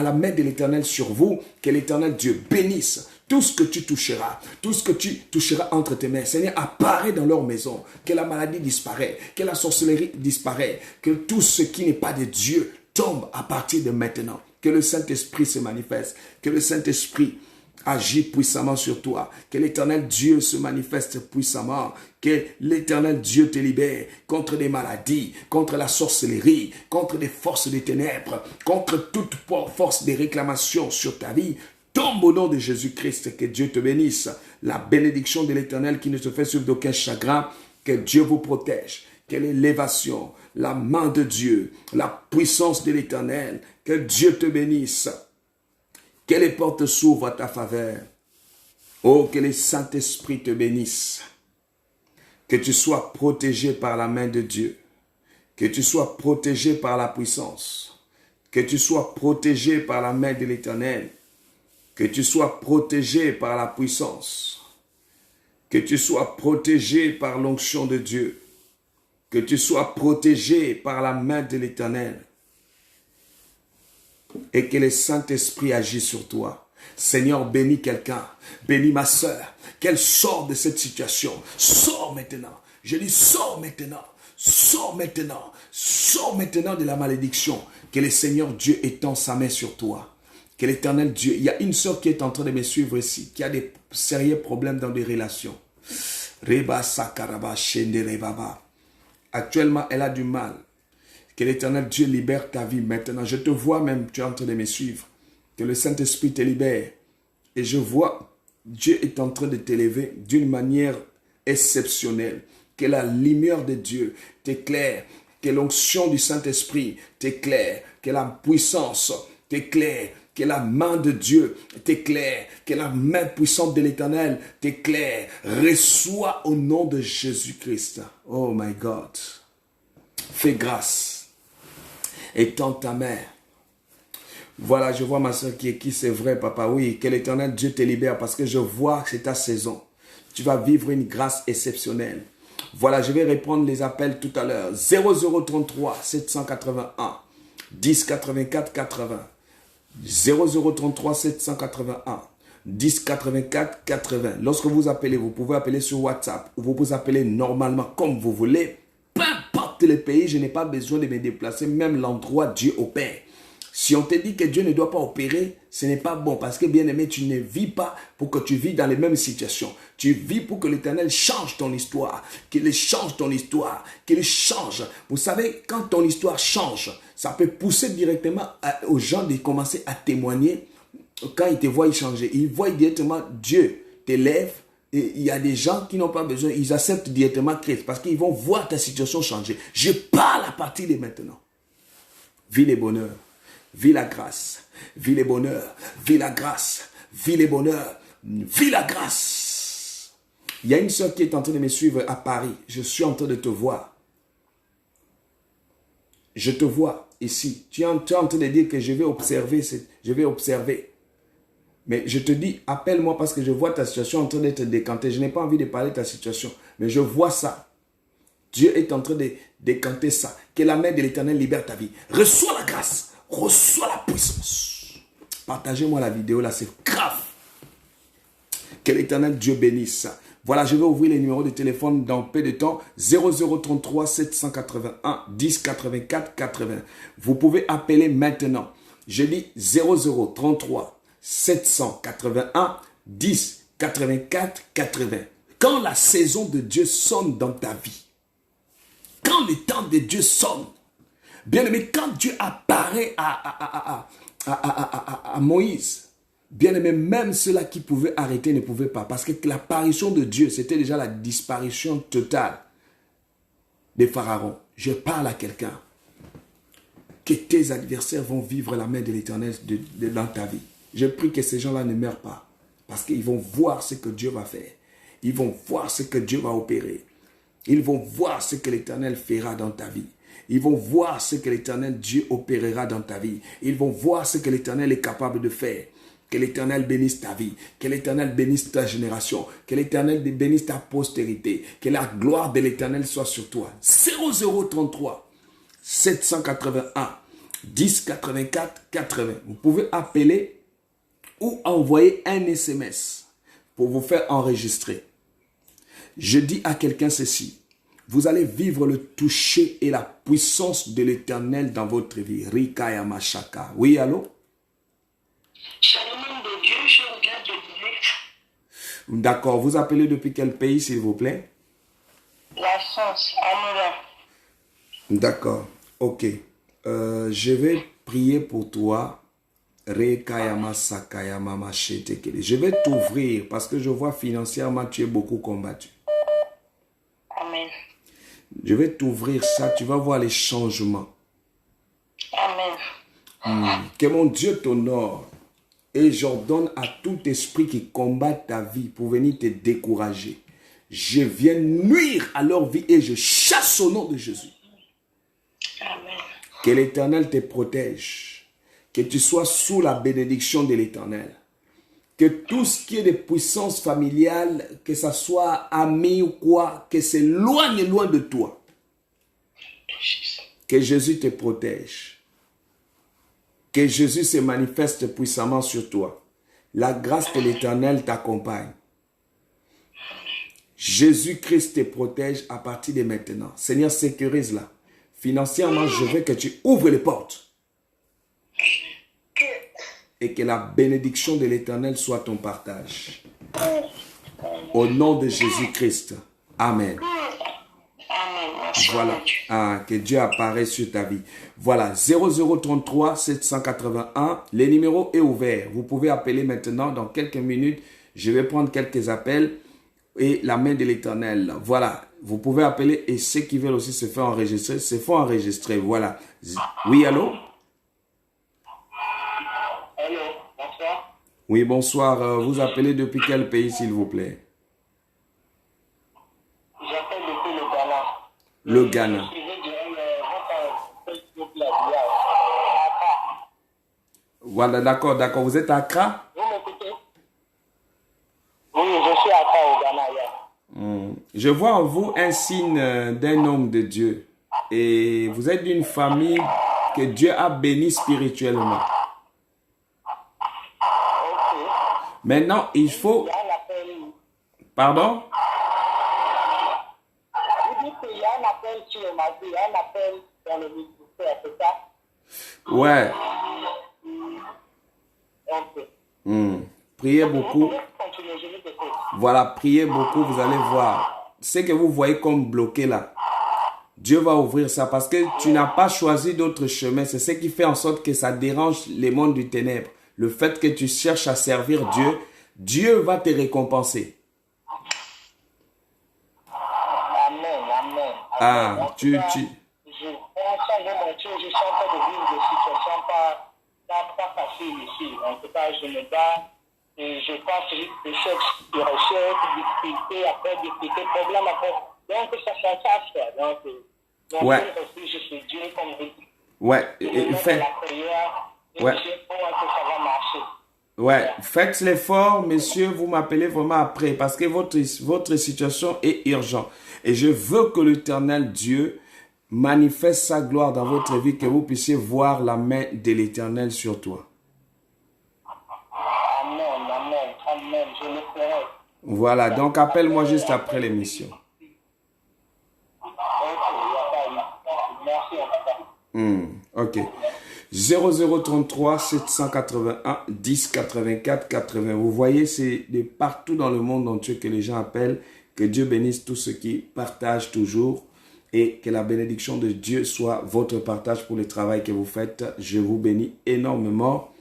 Speaker 1: la main de l'Éternel sur vous, que l'Éternel Dieu bénisse tout ce que tu toucheras, tout ce que tu toucheras entre tes mains. Seigneur, apparaît dans leur maison, que la maladie disparaît, que la sorcellerie disparaît, que tout ce qui n'est pas de Dieu tombe à partir de maintenant. Que le Saint-Esprit se manifeste, que le Saint-Esprit agit puissamment sur toi, que l'Éternel Dieu se manifeste puissamment, que l'Éternel Dieu te libère contre les maladies, contre la sorcellerie, contre les forces des ténèbres, contre toute force de réclamation sur ta vie. Tombe au nom de Jésus-Christ, que Dieu te bénisse. La bénédiction de l'Éternel qui ne se fait sur d'aucun chagrin, que Dieu vous protège, que l'élévation, la main de Dieu, la puissance de l'Éternel, que Dieu te bénisse. Que les portes s'ouvrent à ta faveur. Oh, que le Saint-Esprit te bénisse. Que tu sois protégé par la main de Dieu. Que tu sois protégé par la puissance. Que tu sois protégé par la main de l'Éternel. Que tu sois protégé par la puissance. Que tu sois protégé par l'onction de Dieu. Que tu sois protégé par la main de l'Éternel. Et que le Saint-Esprit agisse sur toi. Seigneur, bénis quelqu'un. Bénis ma soeur. Qu'elle sorte de cette situation. Sors maintenant. Je dis, sors maintenant. Sors maintenant. Sors maintenant de la malédiction. Que le Seigneur Dieu étend sa main sur toi. Que l'Éternel Dieu... Il y a une soeur qui est en train de me suivre ici, qui a des sérieux problèmes dans des relations. Reba sakaraba shende rebaba. Actuellement, elle a du mal. Que l'Éternel Dieu libère ta vie maintenant. Je te vois même, tu es en train de me suivre. Que le Saint-Esprit te libère. Et je vois, Dieu est en train de t'élever d'une manière exceptionnelle. Que la lumière de Dieu t'éclaire. Que l'onction du Saint-Esprit t'éclaire. Que la puissance t'éclaire. Que la main de Dieu t'éclaire. Que la main puissante de l'Éternel t'éclaire. Reçois au nom de Jésus-Christ. Oh my God. Fais grâce. Étends ta main. Voilà, je vois ma soeur qui c'est vrai, papa. Oui, que l'Éternel Dieu te libère parce que je vois que c'est ta saison. Tu vas vivre une grâce exceptionnelle. Voilà, je vais répondre les appels tout à l'heure. 0033 781 10 84 80. 0033 781 10 84 80. Lorsque vous appelez, vous pouvez appeler sur WhatsApp ou vous pouvez appeler normalement comme vous voulez. Peu importe le pays, je n'ai pas besoin de me déplacer, même l'endroit Dieu opère. Si on te dit que Dieu ne doit pas opérer, ce n'est pas bon. Parce que bien aimé, tu ne vis pas pour que tu vis dans les mêmes situations. Tu vis pour que l'Éternel change ton histoire. Qu'il change ton histoire. Qu'il change. Vous savez, quand ton histoire change, ça peut pousser directement aux gens de commencer à témoigner. Quand ils te voient changer, ils voient directement Dieu t'élève. Et il y a des gens qui n'ont pas besoin, ils acceptent directement Christ parce qu'ils vont voir ta situation changer. Je parle à partir de maintenant. vis les bonheurs, vis la grâce, vis les bonheurs, vis la grâce, vis les bonheurs, vis la grâce. Il y a une soeur qui est en train de me suivre à Paris. Je suis en train de te voir. Je te vois ici. Tu es en train de dire que je vais observer. Je vais observer. Mais je te dis, appelle-moi parce que je vois ta situation en train d'être décantée. Je n'ai pas envie de parler de ta situation. Mais je vois ça. Dieu est en train de décanter ça. Que la main de l'Éternel libère ta vie. Reçois la grâce. Reçois la puissance. Partagez-moi la vidéo là, c'est grave. Que l'Éternel Dieu bénisse. Voilà, je vais ouvrir les numéros de téléphone dans peu de temps. 0033 781 10 84 80. Vous pouvez appeler maintenant. Je dis 0033 781 10 84 80. Quand la saison de Dieu sonne dans ta vie, quand le temps de Dieu sonne, bien aimé, quand Dieu apparaît à Moïse, bien aimé, même ceux-là qui pouvaient arrêter ne pouvaient pas. Parce que l'apparition de Dieu, c'était déjà la disparition totale des pharaons. Je parle à quelqu'un. Que tes adversaires vont vivre la main de l'Éternel dans ta vie. Je prie que ces gens-là ne meurent pas. Parce qu'ils vont voir ce que Dieu va faire. Ils vont voir ce que Dieu va opérer. Ils vont voir ce que l'Éternel fera dans ta vie. Ils vont voir ce que l'Éternel Dieu opérera dans ta vie. Ils vont voir ce que l'Éternel est capable de faire. Que l'Éternel bénisse ta vie. Que l'Éternel bénisse ta génération. Que l'Éternel bénisse ta postérité. Que la gloire de l'Éternel soit sur toi. 0033 781 10 84 80. Vous pouvez appeler ou envoyer un SMS pour vous faire enregistrer. Je dis à quelqu'un ceci. Vous allez vivre le toucher et la puissance de l'Éternel dans votre vie. Rika Yamashaka. Oui, allô?
Speaker 3: Shalom de Dieu, je regarde le direct.
Speaker 1: D'accord. Vous appelez depuis quel pays, s'il vous plaît?
Speaker 3: La France, Anora.
Speaker 1: D'accord. Ok. Je vais prier pour toi. Je vais t'ouvrir parce que je vois financièrement tu es beaucoup combattu.
Speaker 3: Amen.
Speaker 1: Je vais t'ouvrir ça, tu vas voir les changements.
Speaker 3: Amen.
Speaker 1: Que mon Dieu t'honore et j'ordonne à tout esprit qui combat ta vie pour venir te décourager. Je viens nuire à leur vie et je chasse au nom de Jésus.
Speaker 3: Amen.
Speaker 1: Que l'Éternel te protège. Que tu sois sous la bénédiction de l'Éternel. Que tout ce qui est de puissance familiale, que ça soit ami ou quoi, que s'éloigne loin de toi. Que Jésus te protège. Que Jésus se manifeste puissamment sur toi. La grâce de l'Éternel t'accompagne. Jésus-Christ te protège à partir de maintenant. Seigneur, sécurise-la. Financièrement, je veux que tu ouvres les portes. Et que la bénédiction de l'Éternel soit ton partage. Au nom de Jésus-Christ. Amen. Voilà. Ah, que Dieu apparaisse sur ta vie. Voilà. 0033 781. Le numéro est ouvert. Vous pouvez appeler maintenant. Dans quelques minutes, je vais prendre quelques appels. Et la main de l'Éternel. Voilà. Vous pouvez appeler. Et ceux qui veulent aussi se faire enregistrer, se font enregistrer. Voilà. Oui, allô?
Speaker 3: Allô, bonsoir.
Speaker 1: Oui, bonsoir. Vous appelez depuis quel pays, s'il vous plaît?
Speaker 3: J'appelle depuis le Ghana.
Speaker 1: Le Ghana. Voilà, d'accord, d'accord. Vous êtes à Accra?
Speaker 3: Vous m'écoutez? Oui, je suis à Accra au Ghana.
Speaker 1: Je vois en vous un signe d'un homme de Dieu. Et vous êtes d'une famille que Dieu a bénie spirituellement. Maintenant, il faut... Pardon?
Speaker 3: Vous dites qu'il y a un appel sur le mardi, il y a un appel dans le ministère, c'est ça?
Speaker 1: Ouais.
Speaker 3: Ok.
Speaker 1: Priez beaucoup.
Speaker 3: Continuez, je vais t'écouter.
Speaker 1: Voilà, priez beaucoup, vous allez voir. Ce que vous voyez comme bloqué là, Dieu va ouvrir ça parce que tu n'as pas choisi d'autre chemin. C'est ce qui fait en sorte que ça dérange les mondes du ténèbre. Le fait que tu cherches à servir Dieu, Dieu va te récompenser.
Speaker 3: Amen, amen.
Speaker 1: Ah,
Speaker 3: Je vais changer mon chose, je suis en train de vivre des situations pas faciles ici. En tout cas, je me bats et je passe des choses de recherche, difficultés après difficultés, problèmes après. Donc, ça s'encasse. Donc,
Speaker 1: Ouais.
Speaker 3: je suis Dieu comme vous.
Speaker 1: Ouais,
Speaker 3: Faites la prière et
Speaker 1: Ouais.
Speaker 3: je sais comment que ça va marcher.
Speaker 1: ouais, faites l'effort, monsieur, vous m'appelez vraiment après parce que votre situation est urgente. Et je veux que l'Éternel Dieu manifeste sa gloire dans votre vie, que vous puissiez voir la main de l'Éternel sur toi.
Speaker 3: Amen, amen, amen, je le ferai.
Speaker 1: Voilà, donc appelle-moi juste après l'émission.
Speaker 3: Ok, il n'y a pas. Merci en tout cas.
Speaker 1: Ok. 0033 781 10 84 80. Vous voyez, c'est de partout dans le monde entier que les gens appellent. Que Dieu bénisse tous ceux qui partagent toujours et que la bénédiction de Dieu soit votre partage pour le travail que vous faites. Je vous bénis énormément.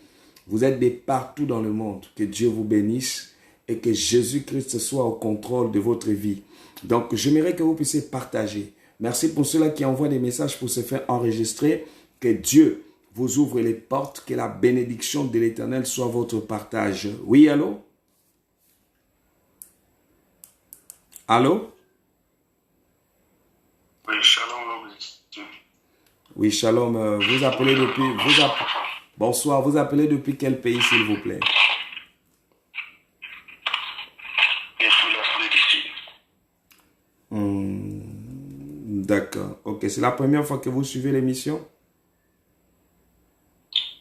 Speaker 1: Vous êtes de partout dans le monde. Que Dieu vous bénisse et que Jésus-Christ soit au contrôle de votre vie. Donc, j'aimerais que vous puissiez partager. Merci pour ceux-là qui envoient des messages pour se faire enregistrer. Que Dieu vous ouvre les portes, que la bénédiction de l'Éternel soit votre partage. Oui, allô? Allô?
Speaker 5: Oui, shalom, l'homme.
Speaker 1: Oui, shalom. Vous appelez depuis... Bonsoir, vous appelez depuis quel pays, s'il vous plaît?
Speaker 5: Et pour l'Afrique du Sud.
Speaker 1: D'accord. Ok, c'est la première fois que vous suivez l'émission?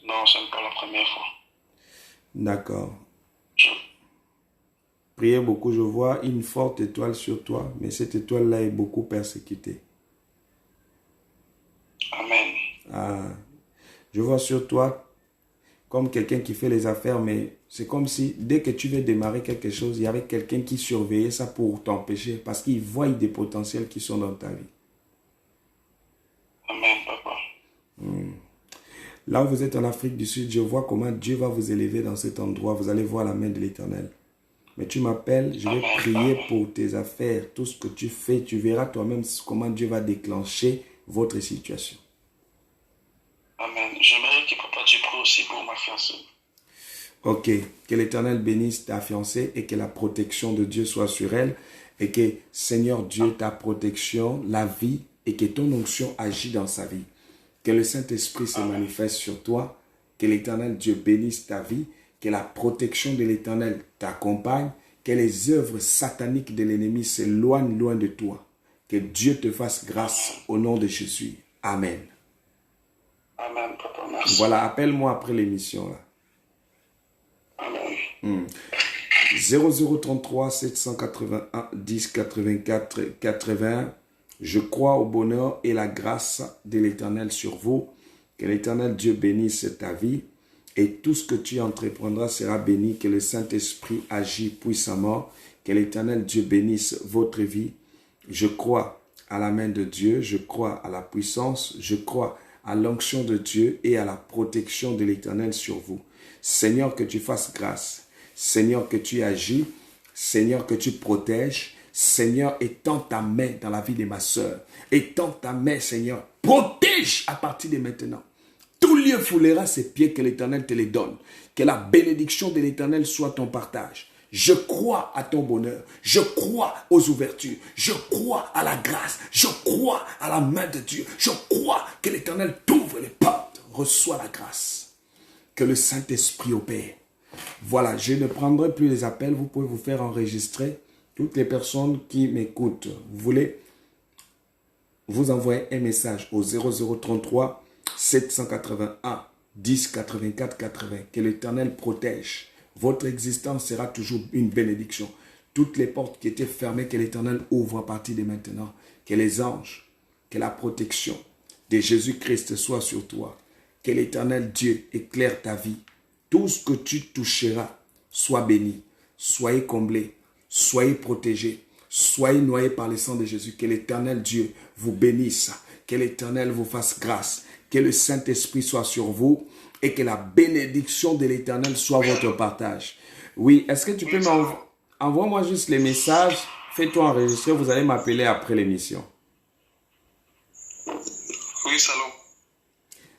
Speaker 5: Non, ce n'est pas la première fois.
Speaker 1: D'accord. Priez beaucoup, je vois une forte étoile sur toi, mais cette étoile-là est beaucoup persécutée.
Speaker 5: Amen.
Speaker 1: Ah, je vois sur toi comme quelqu'un qui fait les affaires, mais c'est comme si dès que tu veux démarrer quelque chose, il y avait quelqu'un qui surveillait ça pour t'empêcher, parce qu'il voit des potentiels qui sont dans ta vie.
Speaker 5: Amen, papa.
Speaker 1: Là où vous êtes en Afrique du Sud, je vois comment Dieu va vous élever dans cet endroit. Vous allez voir la main de l'Éternel. Mais tu m'appelles, je vais prier pour tes affaires. Tout ce que tu fais, tu verras toi-même comment Dieu va déclencher votre situation.
Speaker 5: Amen. J'aimerais que papa, tu pries aussi pour ma fiancée.
Speaker 1: Ok, que l'Éternel bénisse ta fiancée et que la protection de Dieu soit sur elle. Et que, Seigneur Dieu, ta protection, la vie et que ton onction agit dans sa vie. Que le Saint-Esprit se manifeste sur toi. Que l'Éternel Dieu bénisse ta vie. Que la protection de l'Éternel t'accompagne. Que les œuvres sataniques de l'ennemi s'éloignent loin de toi. Que Dieu te fasse grâce au nom de Jésus. Amen.
Speaker 5: Amen, papa, merci.
Speaker 1: Voilà, appelle-moi après l'émission là.
Speaker 5: Amen.
Speaker 1: 0033 781 10 84 80. Je crois au bonheur et la grâce de l'Éternel sur vous. Que l'Éternel Dieu bénisse ta vie. Et tout ce que tu entreprendras sera béni. Que le Saint-Esprit agit puissamment. Que l'Éternel Dieu bénisse votre vie. Je crois à la main de Dieu. Je crois à la puissance. Je crois à l'onction de Dieu et à la protection de l'Éternel sur vous. Seigneur, que tu fasses grâce. Seigneur, que tu agis. Seigneur, que tu protèges. Seigneur, étends ta main dans la vie de ma soeur. Étends ta main, Seigneur. Protège à partir de maintenant. Tout lieu foulera ses pieds, que l'Éternel te les donne. Que la bénédiction de l'Éternel soit ton partage. Je crois à ton bonheur. Je crois aux ouvertures. Je crois à la grâce. Je crois à la main de Dieu. Je crois que l'Éternel t'ouvre les portes. Reçois la grâce. Que le Saint-Esprit opère. Voilà, je ne prendrai plus les appels. Vous pouvez vous faire enregistrer. Toutes les personnes qui m'écoutent, vous voulez vous envoyer un message au 0033 781 10 84 80. Que l'Éternel protège. Votre existence sera toujours une bénédiction. Toutes les portes qui étaient fermées, que l'Éternel ouvre à partir de maintenant. Que les anges, que la protection de Jésus-Christ soit sur toi. Que l'Éternel Dieu éclaire ta vie. Tout ce que tu toucheras soit béni. Soyez comblés. Soyez protégés. Soyez noyés par le sang de Jésus. Que l'Éternel Dieu vous bénisse. Que l'Éternel vous fasse grâce. Que le Saint-Esprit soit sur vous. Et que la bénédiction de l'Éternel soit votre partage. Oui, est-ce que tu peux m'envoyer... Envoie-moi juste les messages. Fais-toi enregistrer. Vous allez m'appeler après l'émission.
Speaker 5: Oui, salam.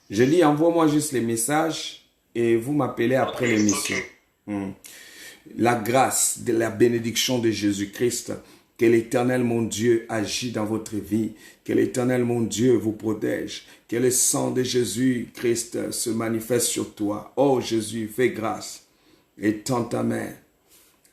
Speaker 1: Je dis, envoie-moi juste les messages et vous m'appelez après l'émission. La grâce, de la bénédiction de Jésus-Christ, que l'Éternel, mon Dieu, agit dans votre vie, que l'Éternel, mon Dieu, vous protège, que le sang de Jésus-Christ se manifeste sur toi. Oh Jésus, fais grâce. Étends ta main,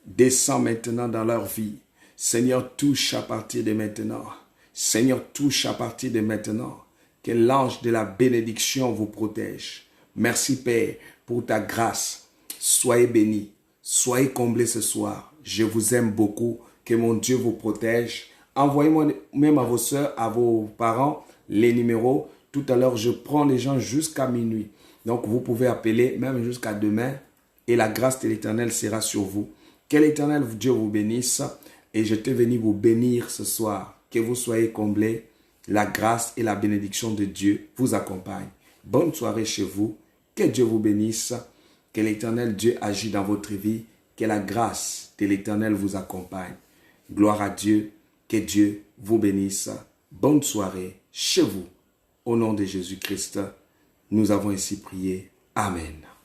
Speaker 1: descends maintenant dans leur vie. Seigneur, touche à partir de maintenant. Seigneur, touche à partir de maintenant. Que l'ange de la bénédiction vous protège. Merci Père pour ta grâce. Soyez bénis, soyez comblés ce soir. Je vous aime beaucoup. Que mon Dieu vous protège. Envoyez-moi même à vos soeurs, à vos parents, les numéros. Tout à l'heure, je prends les gens jusqu'à minuit. Donc, vous pouvez appeler même jusqu'à demain. Et la grâce de l'Éternel sera sur vous. Que l'Éternel Dieu vous bénisse. Et je t'ai venu vous bénir ce soir. Que vous soyez comblés. La grâce et la bénédiction de Dieu vous accompagnent. Bonne soirée chez vous. Que Dieu vous bénisse. Que l'Éternel Dieu agisse dans votre vie. Que la grâce de l'Éternel vous accompagne. Gloire à Dieu, que Dieu vous bénisse. Bonne soirée chez vous. Au nom de Jésus-Christ, nous avons ainsi prié. Amen.